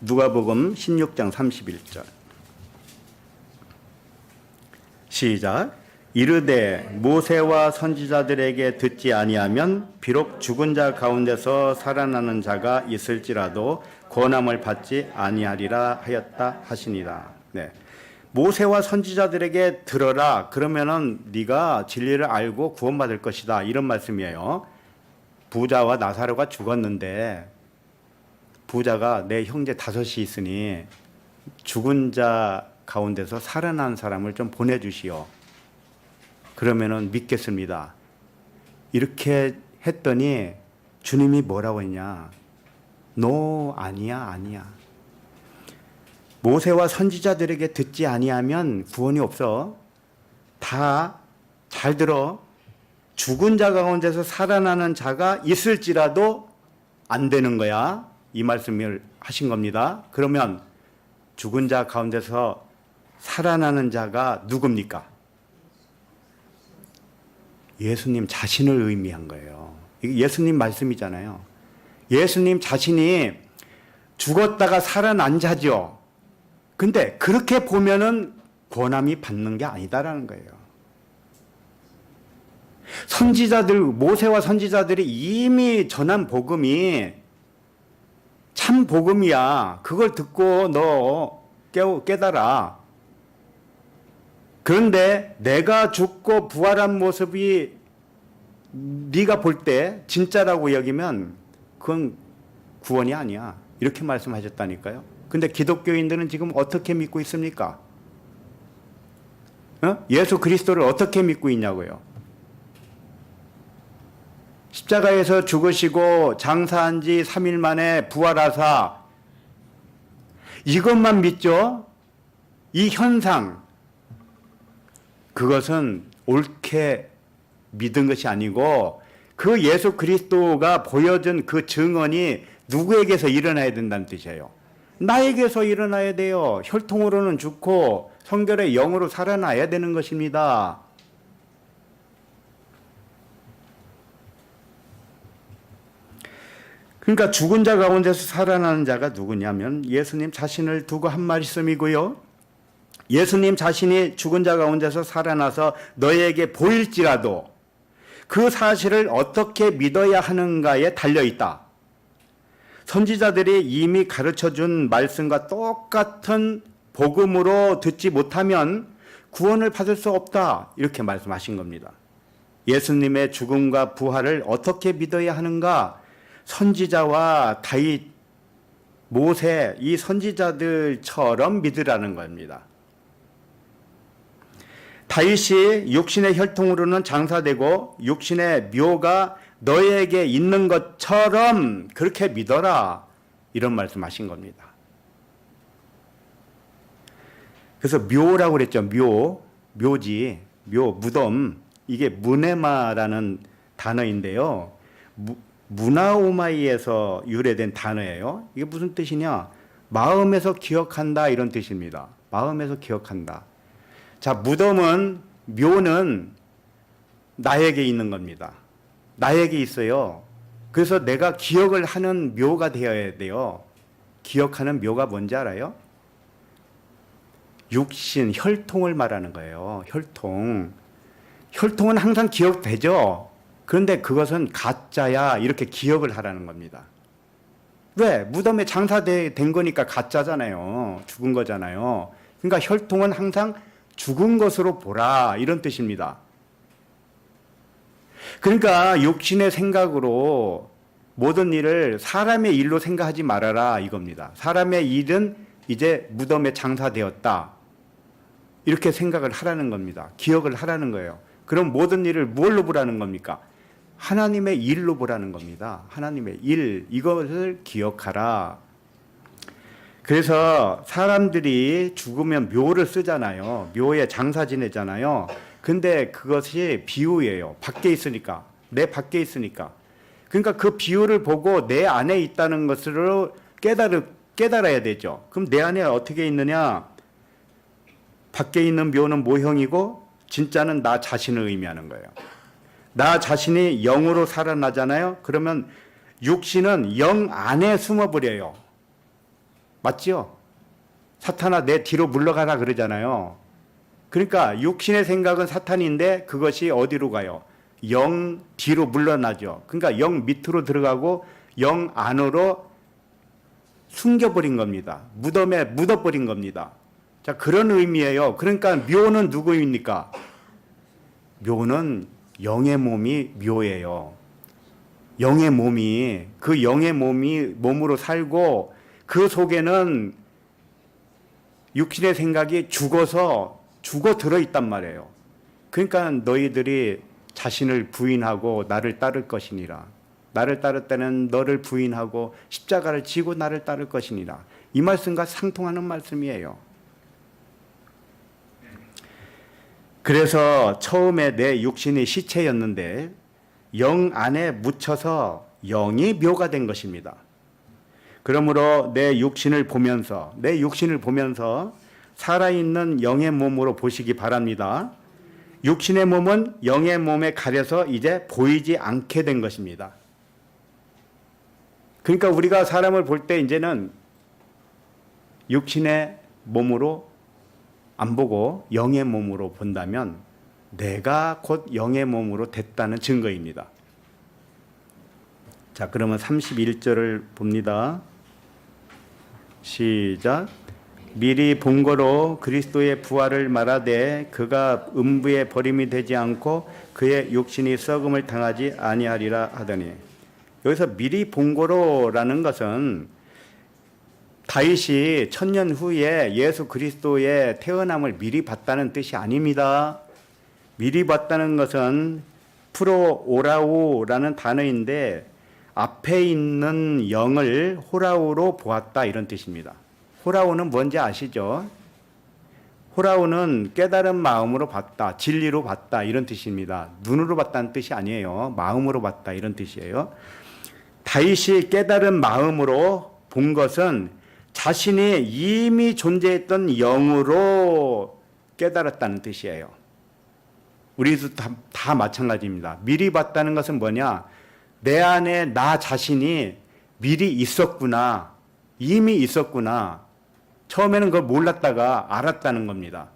Speaker 1: 누가복음 16장 31절 시작. 이르되 모세와 선지자들에게 듣지 아니하면 비록 죽은 자 가운데서 살아나는 자가 있을지라도 권함을 받지 아니하리라 하였다 하시니라. 네. 모세와 선지자들에게 들어라. 그러면은 네가 진리를 알고 구원받을 것이다. 이런 말씀이에요. 부자와 나사로가 죽었는데 부자가 내 형제 5이 있으니 죽은 자 가운데서 살아난 사람을 좀 보내주시오. 그러면은 믿겠습니다. 이렇게 했더니 주님이 뭐라고 했냐? 너 아니야, 아니야. 모세와 선지자들에게 듣지 아니하면 구원이 없어. 다 잘 들어. 죽은 자 가운데서 살아나는 자가 있을지라도 안 되는 거야. 이 말씀을 하신 겁니다. 그러면 죽은 자 가운데서 살아나는 자가 누굽니까? 예수님 자신을 의미한 거예요. 이게 예수님 말씀이잖아요. 예수님 자신이 죽었다가 살아난 자죠. 근데 그렇게 보면은 권함이 받는 게 아니다라는 거예요. 선지자들, 모세와 선지자들이 이미 전한 복음이 참 복음이야. 그걸 듣고 너 깨달아. 그런데 내가 죽고 부활한 모습이 네가 볼 때 진짜라고 여기면 그건 구원이 아니야. 이렇게 말씀하셨다니까요. 근데 기독교인들은 지금 어떻게 믿고 있습니까? 예수 그리스도를 어떻게 믿고 있냐고요. 십자가에서 죽으시고 장사한 지 3일 만에 부활하사, 이것만 믿죠? 이 현상, 그것은 옳게 믿은 것이 아니고 그 예수 그리스도가 보여준 그 증언이 누구에게서 일어나야 된다는 뜻이에요. 나에게서 일어나야 돼요. 혈통으로는 죽고 성결의 영으로 살아나야 되는 것입니다. 그러니까 죽은 자 가운데서 살아나는 자가 누구냐면 예수님 자신을 두고 한 말씀이고요. 예수님 자신이 죽은 자 가운데서 살아나서 너에게 보일지라도 그 사실을 어떻게 믿어야 하는가에 달려있다. 선지자들이 이미 가르쳐준 말씀과 똑같은 복음으로 듣지 못하면 구원을 받을 수 없다. 이렇게 말씀하신 겁니다. 예수님의 죽음과 부활을 어떻게 믿어야 하는가? 선지자와 다윗, 모세, 이 선지자들처럼 믿으라는 겁니다. 다윗이 육신의 혈통으로는 장사되고 육신의 묘가 너에게 있는 것처럼 그렇게 믿어라. 이런 말씀하신 겁니다. 그래서 묘라고 그랬죠. 묘지, 무덤. 이게 무네마라는 단어인데요. 무나우마이에서 유래된 단어예요. 이게 무슨 뜻이냐? 마음에서 기억한다 이런 뜻입니다. 마음에서 기억한다. 자, 무덤은, 묘는 나에게 있는 겁니다. 나에게 있어요. 그래서 내가 기억을 하는 묘가 되어야 돼요. 기억하는 묘가 뭔지 알아요? 육신, 혈통을 말하는 거예요. 혈통. 혈통은 항상 기억되죠. 그런데 그것은 가짜야. 이렇게 기억을 하라는 겁니다. 왜? 무덤에 장사된 거니까 가짜잖아요. 죽은 거잖아요. 그러니까 혈통은 항상 죽은 것으로 보라. 이런 뜻입니다. 그러니까 육신의 생각으로 모든 일을 사람의 일로 생각하지 말아라. 이겁니다. 사람의 일은 이제 무덤에 장사되었다. 이렇게 생각을 하라는 겁니다. 기억을 하라는 거예요. 그럼 모든 일을 뭘로 보라는 겁니까? 하나님의 일로 보라는 겁니다. 하나님의 일, 이것을 기억하라. 그래서 사람들이 죽으면 묘를 쓰잖아요. 묘에 장사 지내잖아요. 근데 그것이 비유예요. 밖에 있으니까. 내 밖에 있으니까. 그러니까 그 비유를 보고 내 안에 있다는 것으로 깨달아야 되죠. 그럼 내 안에 어떻게 있느냐? 밖에 있는 묘는 모형이고 진짜는 나 자신을 의미하는 거예요. 나 자신이 영으로 살아나잖아요. 그러면 육신은 영 안에 숨어버려요. 맞죠? 사탄아 내 뒤로 물러가라 그러잖아요. 그러니까 육신의 생각은 사탄인데 그것이 어디로 가요? 영 뒤로 물러나죠. 그러니까 영 밑으로 들어가고 영 안으로 숨겨버린 겁니다. 무덤에 묻어버린 겁니다. 자, 그런 의미예요. 그러니까 묘는 누구입니까? 묘는 영의 몸이 묘예요. 영의 몸이, 그 영의 몸으로 살고 그 속에는 육신의 생각이 죽어 들어있단 말이에요. 그러니까 너희들이 자신을 부인하고 나를 따를 것이니라. 나를 따를 때는 너를 부인하고 십자가를 지고 나를 따를 것이니라. 이 말씀과 상통하는 말씀이에요. 그래서 처음에 내 육신이 시체였는데 영 안에 묻혀서 영이 묘가 된 것입니다. 그러므로 내 육신을 보면서 살아있는 영의 몸으로 보시기 바랍니다. 육신의 몸은 영의 몸에 가려서 이제 보이지 않게 된 것입니다. 그러니까 우리가 사람을 볼 때 이제는 육신의 몸으로 안 보고 영의 몸으로 본다면 내가 곧 영의 몸으로 됐다는 증거입니다. 자, 그러면 31절을 봅니다. 시작. 미리 본 거로 그리스도의 부활을 말하되 그가 음부에 버림이 되지 않고 그의 육신이 썩음을 당하지 아니하리라 하더니, 여기서 미리 본 거로라는 것은 다윗이 1000년 후에 예수 그리스도의 태어남을 미리 봤다는 뜻이 아닙니다. 미리 봤다는 것은 프로오라오라는 단어인데 앞에 있는 영을 호라오로 보았다 이런 뜻입니다. 호라오는 뭔지 아시죠? 호라오는 깨달은 마음으로 봤다, 진리로 봤다 이런 뜻입니다. 눈으로 봤다는 뜻이 아니에요. 마음으로 봤다 이런 뜻이에요. 다윗이 깨달은 마음으로 본 것은 자신이 이미 존재했던 영으로 깨달았다는 뜻이에요. 우리도 다 마찬가지입니다. 미리 봤다는 것은 뭐냐? 내 안에 나 자신이 미리 있었구나. 이미 있었구나. 처음에는 그걸 몰랐다가 알았다는 겁니다.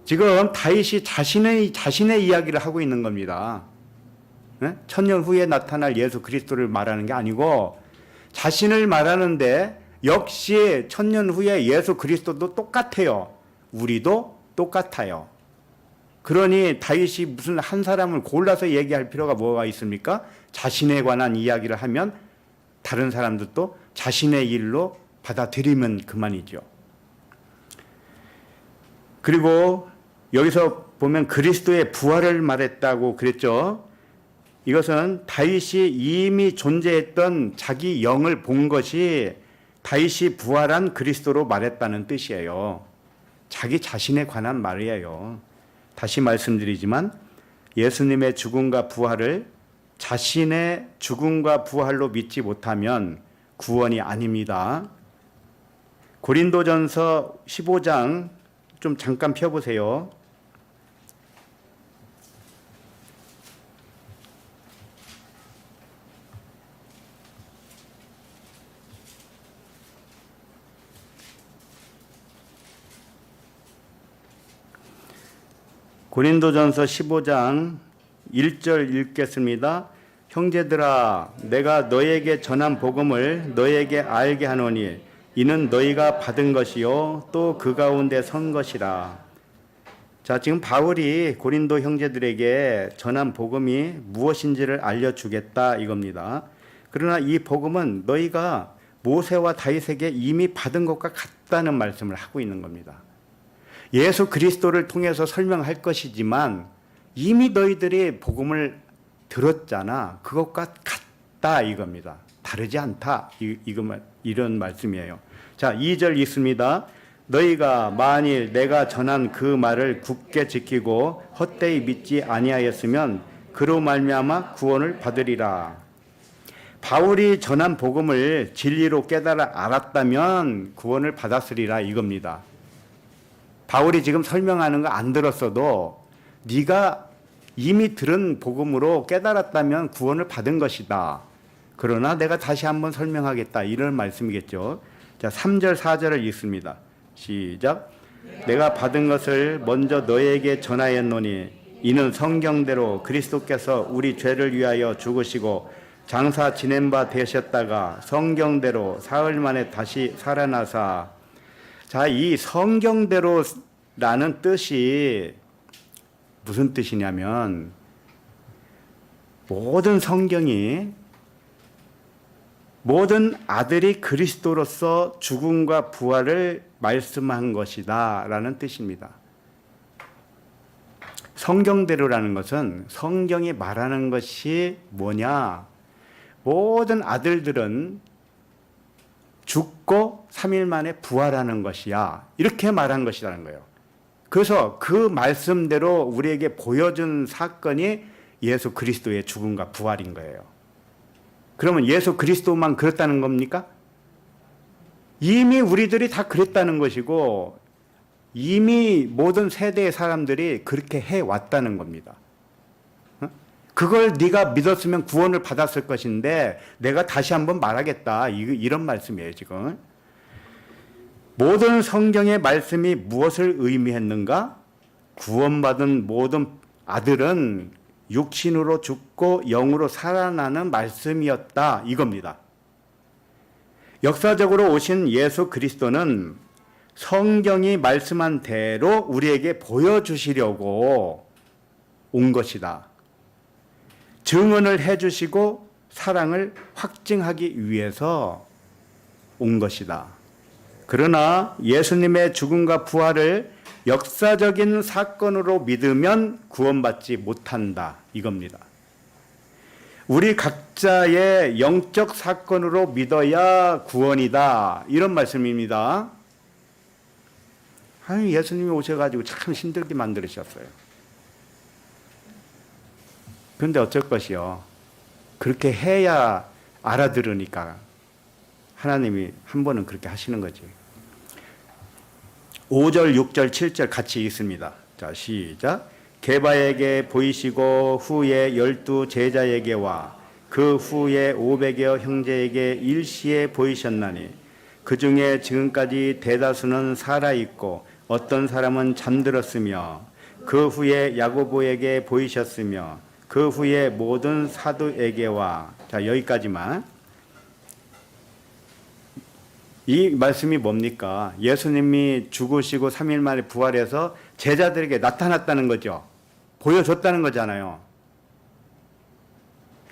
Speaker 1: 지금 다윗이 자신의 이야기를 하고 있는 겁니다. 네? 천년 후에 나타날 예수 그리스도를 말하는 게 아니고 자신을 말하는데 역시 천년 후에 예수 그리스도도 똑같아요. 우리도 똑같아요. 그러니 다윗이 무슨 한 사람을 골라서 얘기할 필요가 뭐가 있습니까? 자신에 관한 이야기를 하면 다른 사람들도 자신의 일로 받아들이면 그만이죠. 그리고 여기서 보면 그리스도의 부활을 말했다고 그랬죠. 이것은 다윗이 이미 존재했던 자기 영을 본 것이 다윗이 부활한 그리스도로 말했다는 뜻이에요. 자기 자신에 관한 말이에요. 다시 말씀드리지만 예수님의 죽음과 부활을 자신의 죽음과 부활로 믿지 못하면 구원이 아닙니다. 고린도전서 15장 좀 잠깐 펴보세요. 고린도전서 15장 1절 읽겠습니다. 형제들아 내가 너에게 전한 복음을 너에게 알게 하노니 이는 너희가 받은 것이요 또 그 가운데 선 것이라. 자, 지금 바울이 고린도 형제들에게 전한 복음이 무엇인지를 알려주겠다 이겁니다. 그러나 이 복음은 너희가 모세와 다윗에게 이미 받은 것과 같다는 말씀을 하고 있는 겁니다. 예수 그리스도를 통해서 설명할 것이지만 이미 너희들이 복음을 들었잖아. 그것과 같다 이겁니다. 다르지 않다. 이런 말씀이에요. 자, 2절 있습니다. 너희가 만일 내가 전한 그 말을 굳게 지키고 헛되이 믿지 아니하였으면 그로 말미암아 구원을 받으리라. 바울이 전한 복음을 진리로 깨달아 알았다면 구원을 받았으리라 이겁니다. 바울이 지금 설명하는 거 안 들었어도 네가 이미 들은 복음으로 깨달았다면 구원을 받은 것이다. 그러나 내가 다시 한번 설명하겠다. 이런 말씀이겠죠. 자, 3절 4절을 읽습니다. 시작. 내가 받은 것을 먼저 너에게 전하였노니 이는 성경대로 그리스도께서 우리 죄를 위하여 죽으시고 장사 지낸 바 되셨다가 성경대로 사흘 만에 다시 살아나사. 자, 이 성경대로라는 뜻이 무슨 뜻이냐면 모든 성경이 모든 아들이 그리스도로서 죽음과 부활을 말씀한 것이다 라는 뜻입니다. 성경대로라는 것은 성경이 말하는 것이 뭐냐? 모든 아들들은 죽고 3일 만에 부활하는 것이야. 이렇게 말한 것이라는 거예요. 그래서 그 말씀대로 우리에게 보여준 사건이 예수 그리스도의 죽음과 부활인 거예요. 그러면 예수 그리스도만 그랬다는 겁니까? 이미 우리들이 다 그랬다는 것이고 이미 모든 세대의 사람들이 그렇게 해왔다는 겁니다. 그걸 네가 믿었으면 구원을 받았을 것인데 내가 다시 한번 말하겠다. 이런 말씀이에요 지금. 모든 성경의 말씀이 무엇을 의미했는가? 구원받은 모든 아들은 육신으로 죽고 영으로 살아나는 말씀이었다 이겁니다. 역사적으로 오신 예수 그리스도는 성경이 말씀한 대로 우리에게 보여주시려고 온 것이다. 증언을 해주시고 사랑을 확증하기 위해서 온 것이다. 그러나 예수님의 죽음과 부활을 역사적인 사건으로 믿으면 구원받지 못한다. 이겁니다. 우리 각자의 영적 사건으로 믿어야 구원이다. 이런 말씀입니다. 아니, 예수님이 오셔가지고 참 힘들게 만들으셨어요. 그런데 어쩔 것이요. 그렇게 해야 알아들으니까 하나님이 한 번은 그렇게 하시는 거지. 5절, 6절, 7절 같이 읽습니다. 자, 시작. 게바에게 보이시고 후에 12 제자에게와 그 후에 500여 형제에게 일시에 보이셨나니 그 중에 지금까지 대다수는 살아있고 어떤 사람은 잠들었으며 그 후에 야고보에게 보이셨으며 그 후에 모든 사도에게와. 자, 여기까지만. 이 말씀이 뭡니까? 예수님이 죽으시고 3일 만에 부활해서 제자들에게 나타났다는 거죠. 보여줬다는 거잖아요.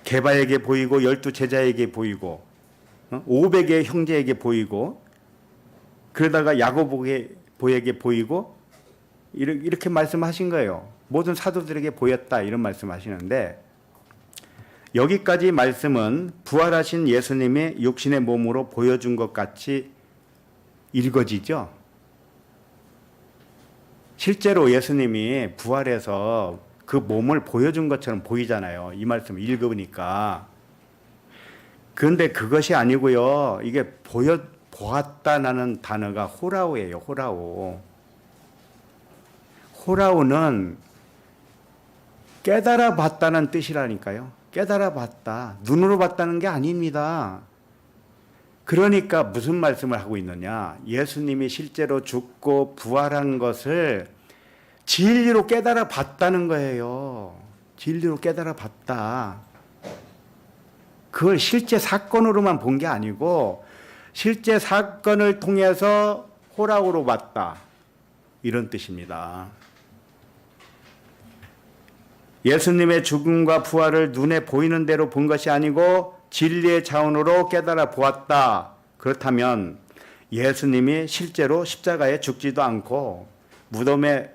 Speaker 1: 게바에게 보이고 12 제자에게 보이고 500의 형제에게 보이고 그러다가 야고보에게 보이고 이렇게 말씀하신 거예요. 모든 사도들에게 보였다 이런 말씀하시는데 여기까지 말씀은 부활하신 예수님이 육신의 몸으로 보여준 것 같이 읽어지죠. 실제로 예수님이 부활해서 그 몸을 보여준 것처럼 보이잖아요. 이 말씀을 읽으니까. 그런데 그것이 아니고요. 이게 보았다라는 단어가 호라오예요. 호라오. 호라오는 깨달아 봤다는 뜻이라니까요. 깨달아 봤다. 눈으로 봤다는 게 아닙니다. 그러니까 무슨 말씀을 하고 있느냐. 예수님이 실제로 죽고 부활한 것을 진리로 깨달아 봤다는 거예요. 진리로 깨달아 봤다. 그걸 실제 사건으로만 본 게 아니고 실제 사건을 통해서 호락으로 봤다. 이런 뜻입니다. 예수님의 죽음과 부활을 눈에 보이는 대로 본 것이 아니고 진리의 자원으로 깨달아 보았다. 그렇다면 예수님이 실제로 십자가에 죽지도 않고 무덤에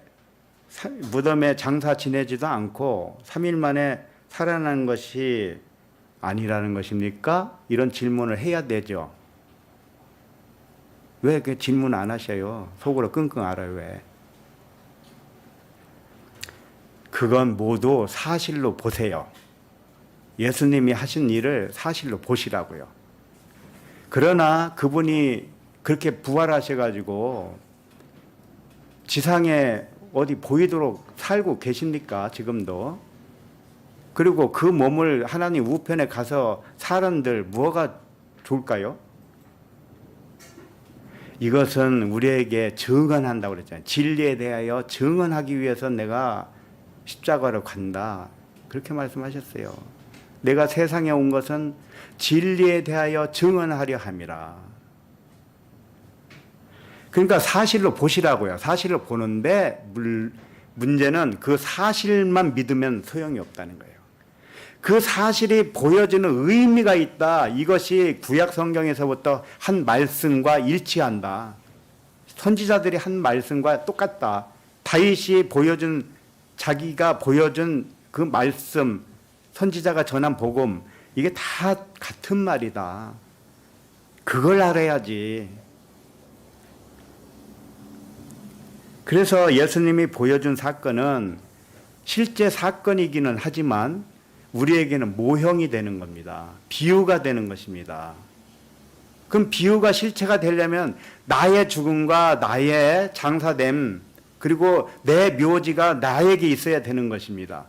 Speaker 1: 장사 지내지도 않고 3일 만에 살아난 것이 아니라는 것입니까? 이런 질문을 해야 되죠. 왜 그 질문 안 하셔요? 속으로 끙끙 앓아요. 왜? 그건 모두 사실로 보세요. 예수님이 하신 일을 사실로 보시라고요. 그러나 그분이 그렇게 부활하셔가지고 지상에 어디 보이도록 살고 계십니까? 지금도. 그리고 그 몸을 하나님 우편에 가서 사람들 뭐가 좋을까요? 이것은 우리에게 증언한다고 그랬잖아요. 진리에 대하여 증언하기 위해서 내가 십자가로 간다. 그렇게 말씀하셨어요. 내가 세상에 온 것은 진리에 대하여 증언하려 함이라. 그러니까 사실로 보시라고요. 사실로 보는데 문제는 그 사실만 믿으면 소용이 없다는 거예요. 그 사실이 보여지는 의미가 있다. 이것이 구약 성경에서부터 한 말씀과 일치한다. 선지자들이 한 말씀과 똑같다. 다윗이 자기가 보여준 그 말씀, 선지자가 전한 복음, 이게 다 같은 말이다. 그걸 알아야지. 그래서 예수님이 보여준 사건은 실제 사건이기는 하지만 우리에게는 모형이 되는 겁니다. 비유가 되는 것입니다. 그럼 비유가 실체가 되려면 나의 죽음과 나의 장사됨 그리고 내 묘지가 나에게 있어야 되는 것입니다.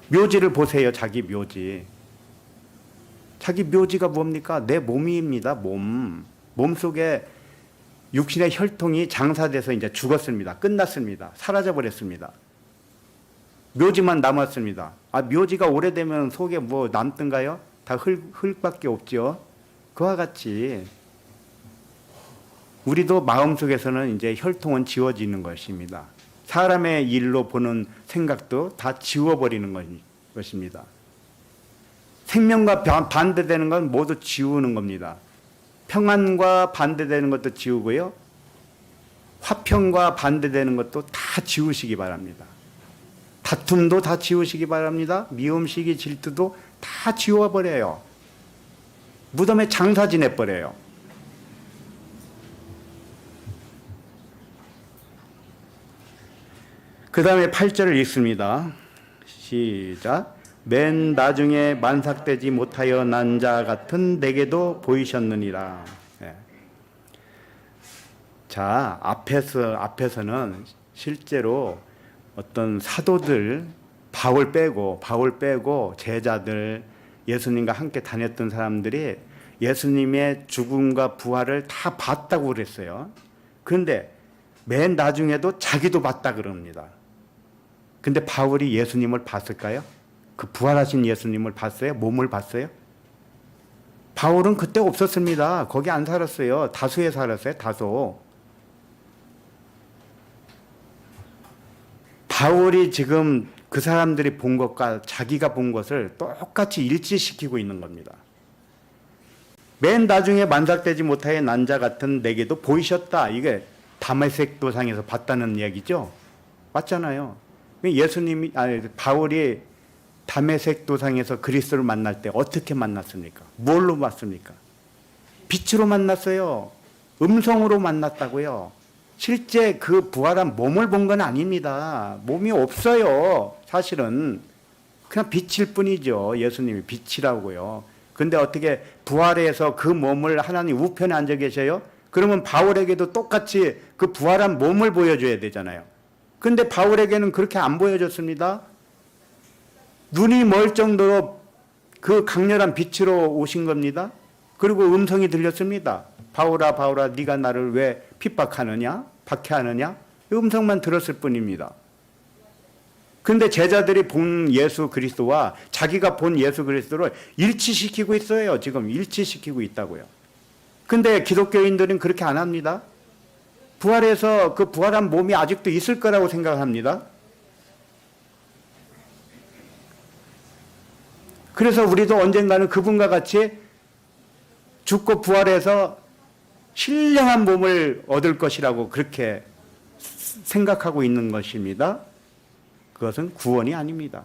Speaker 1: 묘지를 보세요. 자기 묘지. 자기 묘지가 뭡니까? 내 몸입니다. 몸 속에 육신의 혈통이 장사돼서 이제 죽었습니다. 끝났습니다. 사라져버렸습니다. 묘지만 남았습니다. 묘지가 오래되면 속에 뭐 남던가요? 다 흙밖에 없죠. 그와 같이 우리도 마음속에서는 이제 혈통은 지워지는 것입니다. 사람의 일로 보는 생각도 다 지워버리는 것입니다. 생명과 반대되는 건 모두 지우는 겁니다. 평안과 반대되는 것도 지우고요. 화평과 반대되는 것도 다 지우시기 바랍니다. 다툼도 다 지우시기 바랍니다. 미움, 시기, 질투도 다 지워버려요. 무덤에 장사 지내버려요. 그 다음에 8절을 읽습니다. 시작. 맨 나중에 만삭되지 못하여 난 자 같은 내게도 보이셨느니라. 예. 자, 앞에서는 실제로 어떤 사도들, 바울 빼고 제자들, 예수님과 함께 다녔던 사람들이 예수님의 죽음과 부활을 다 봤다고 그랬어요. 그런데 맨 나중에도 자기도 봤다 그럽니다. 근데 바울이 예수님을 봤을까요? 그 부활하신 예수님을 봤어요? 몸을 봤어요? 바울은 그때 없었습니다. 거기 안 살았어요. 다소에 살았어요. 다소. 바울이 지금 그 사람들이 본 것과 자기가 본 것을 똑같이 일치시키고 있는 겁니다. 맨 나중에 만삭되지 못하여 난 자 같은 내게도 보이셨다. 이게 다메섹 도상에서 봤다는 얘기죠. 맞잖아요. 바울이 다메섹 도상에서 그리스도를 만날 때 어떻게 만났습니까? 뭘로 봤습니까? 빛으로 만났어요. 음성으로 만났다고요. 실제 그 부활한 몸을 본 건 아닙니다. 몸이 없어요. 사실은 그냥 빛일 뿐이죠. 예수님이 빛이라고요. 근데 어떻게 부활해서 그 몸을 하나님 우편에 앉아 계셔요? 그러면 바울에게도 똑같이 그 부활한 몸을 보여줘야 되잖아요. 근데 바울에게는 그렇게 안 보여줬습니다. 눈이 멀 정도로 그 강렬한 빛으로 오신 겁니다. 그리고 음성이 들렸습니다. 바울아 바울아 네가 나를 왜 핍박하느냐? 박해하느냐? 이 음성만 들었을 뿐입니다. 근데 제자들이 본 예수 그리스도와 자기가 본 예수 그리스도를 일치시키고 있어요. 지금 일치시키고 있다고요. 근데 기독교인들은 그렇게 안 합니다. 부활해서 그 부활한 몸이 아직도 있을 거라고 생각합니다. 그래서 우리도 언젠가는 그분과 같이 죽고 부활해서 신령한 몸을 얻을 것이라고 그렇게 생각하고 있는 것입니다. 그것은 구원이 아닙니다.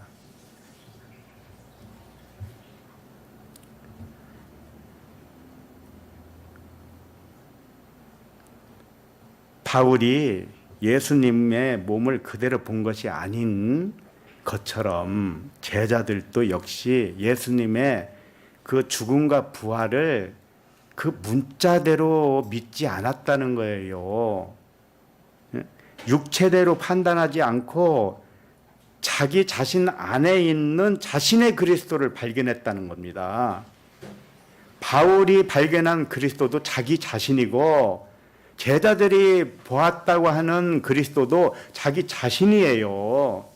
Speaker 1: 바울이 예수님의 몸을 그대로 본 것이 아닌 것처럼 제자들도 역시 예수님의 그 죽음과 부활을 그 문자대로 믿지 않았다는 거예요. 육체대로 판단하지 않고 자기 자신 안에 있는 자신의 그리스도를 발견했다는 겁니다. 바울이 발견한 그리스도도 자기 자신이고 제자들이 보았다고 하는 그리스도도 자기 자신이에요.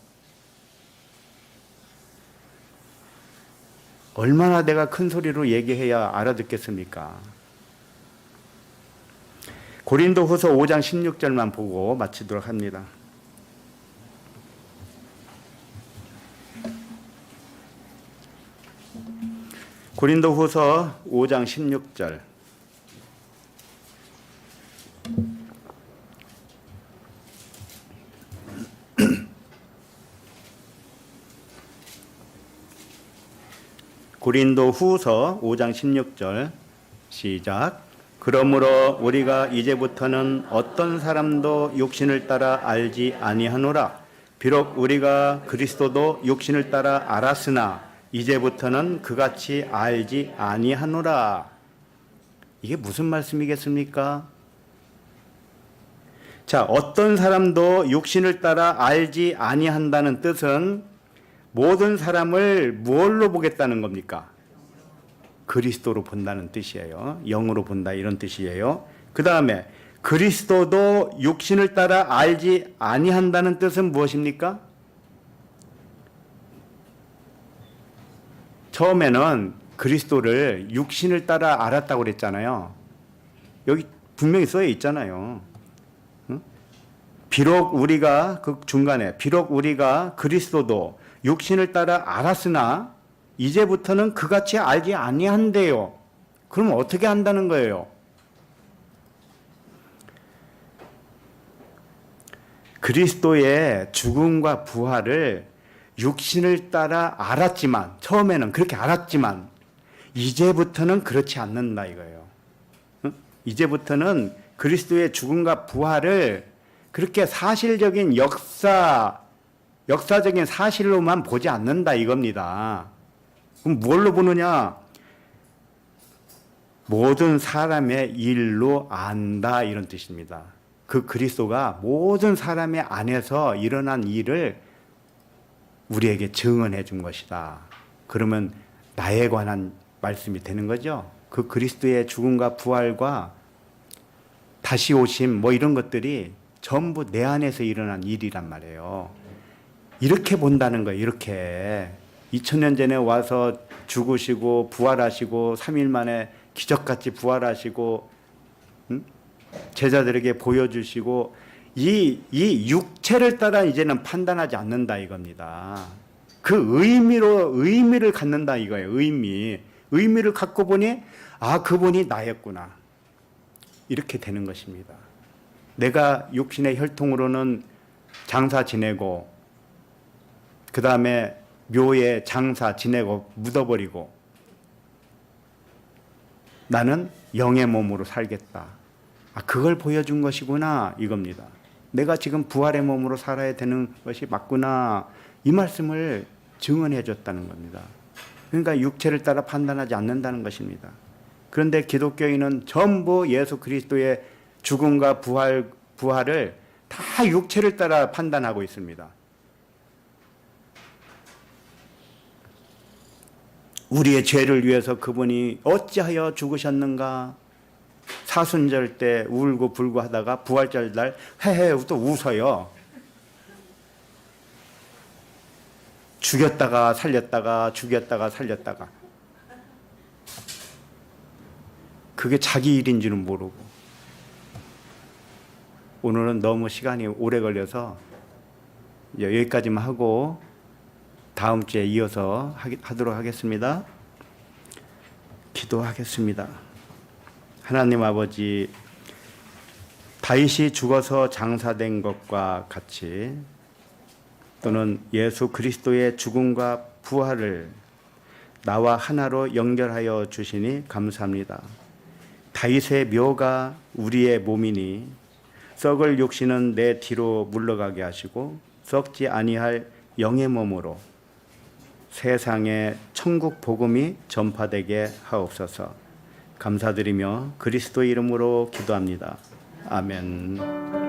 Speaker 1: 얼마나 내가 큰 소리로 얘기해야 알아듣겠습니까? 고린도후서 5장 16절만 보고 마치도록 합니다. 고린도후서 5장 16절. 고린도후서 5장 16절 시작. 그러므로 우리가 이제부터는 어떤 사람도 육신을 따라 알지 아니하노라. 비록 우리가 그리스도도 육신을 따라 알았으나 이제부터는 그같이 알지 아니하노라. 이게 무슨 말씀이겠습니까? 자, 어떤 사람도 육신을 따라 알지 아니한다는 뜻은 모든 사람을 무엇로 보겠다는 겁니까? 그리스도로 본다는 뜻이에요. 영으로 본다 이런 뜻이에요. 그 다음에 그리스도도 육신을 따라 알지 아니한다는 뜻은 무엇입니까? 처음에는 그리스도를 육신을 따라 알았다고 그랬잖아요. 여기 분명히 써 있잖아요. 비록 우리가 그 중간에 비록 우리가 그리스도도 육신을 따라 알았으나 이제부터는 그같이 알지 아니한대요. 그럼 어떻게 한다는 거예요? 그리스도의 죽음과 부활을 육신을 따라 알았지만, 처음에는 그렇게 알았지만 이제부터는 그렇지 않는다 이거예요. 이제부터는 그리스도의 죽음과 부활을 그렇게 사실적인 역사적인 사실로만 보지 않는다 이겁니다. 그럼 뭘로 보느냐? 모든 사람의 일로 안다 이런 뜻입니다. 그 그리스도가 모든 사람의 안에서 일어난 일을 우리에게 증언해 준 것이다. 그러면 나에 관한 말씀이 되는 거죠. 그 그리스도의 죽음과 부활과 다시 오심 뭐 이런 것들이 전부 내 안에서 일어난 일이란 말이에요. 이렇게 본다는 거예요. 이렇게 2000년 전에 와서 죽으시고 부활하시고 3일 만에 기적같이 부활하시고 제자들에게 보여주시고 이 육체를 따라 이제는 판단하지 않는다 이겁니다. 그 의미를 갖는다 이거예요. 의미를 갖고 보니 그분이 나였구나 이렇게 되는 것입니다. 내가 육신의 혈통으로는 장사 지내고 그 다음에 묘에 장사 지내고 묻어버리고 나는 영의 몸으로 살겠다. 그걸 보여준 것이구나 이겁니다. 내가 지금 부활의 몸으로 살아야 되는 것이 맞구나 이 말씀을 증언해 줬다는 겁니다. 그러니까 육체를 따라 판단하지 않는다는 것입니다. 그런데 기독교인은 전부 예수 그리스도의 죽음과 부활을 다 육체를 따라 판단하고 있습니다. 우리의 죄를 위해서 그분이 어찌하여 죽으셨는가? 사순절 때 울고 불고 하다가 부활절 날 헤헤 또 웃어요. 죽였다가 살렸다가 죽였다가 살렸다가 그게 자기 일인 줄은 모르고 오늘은 너무 시간이 오래 걸려서 여기까지만 하고 다음 주에 이어서 하도록 하겠습니다. 기도하겠습니다. 하나님 아버지, 다윗이 죽어서 장사된 것과 같이 또는 예수 그리스도의 죽음과 부활을 나와 하나로 연결하여 주시니 감사합니다. 다윗의 묘가 우리의 몸이니 썩을 육신은 내 뒤로 물러가게 하시고 썩지 아니할 영의 몸으로 세상에 천국 복음이 전파되게 하옵소서. 감사드리며 그리스도 이름으로 기도합니다. 아멘.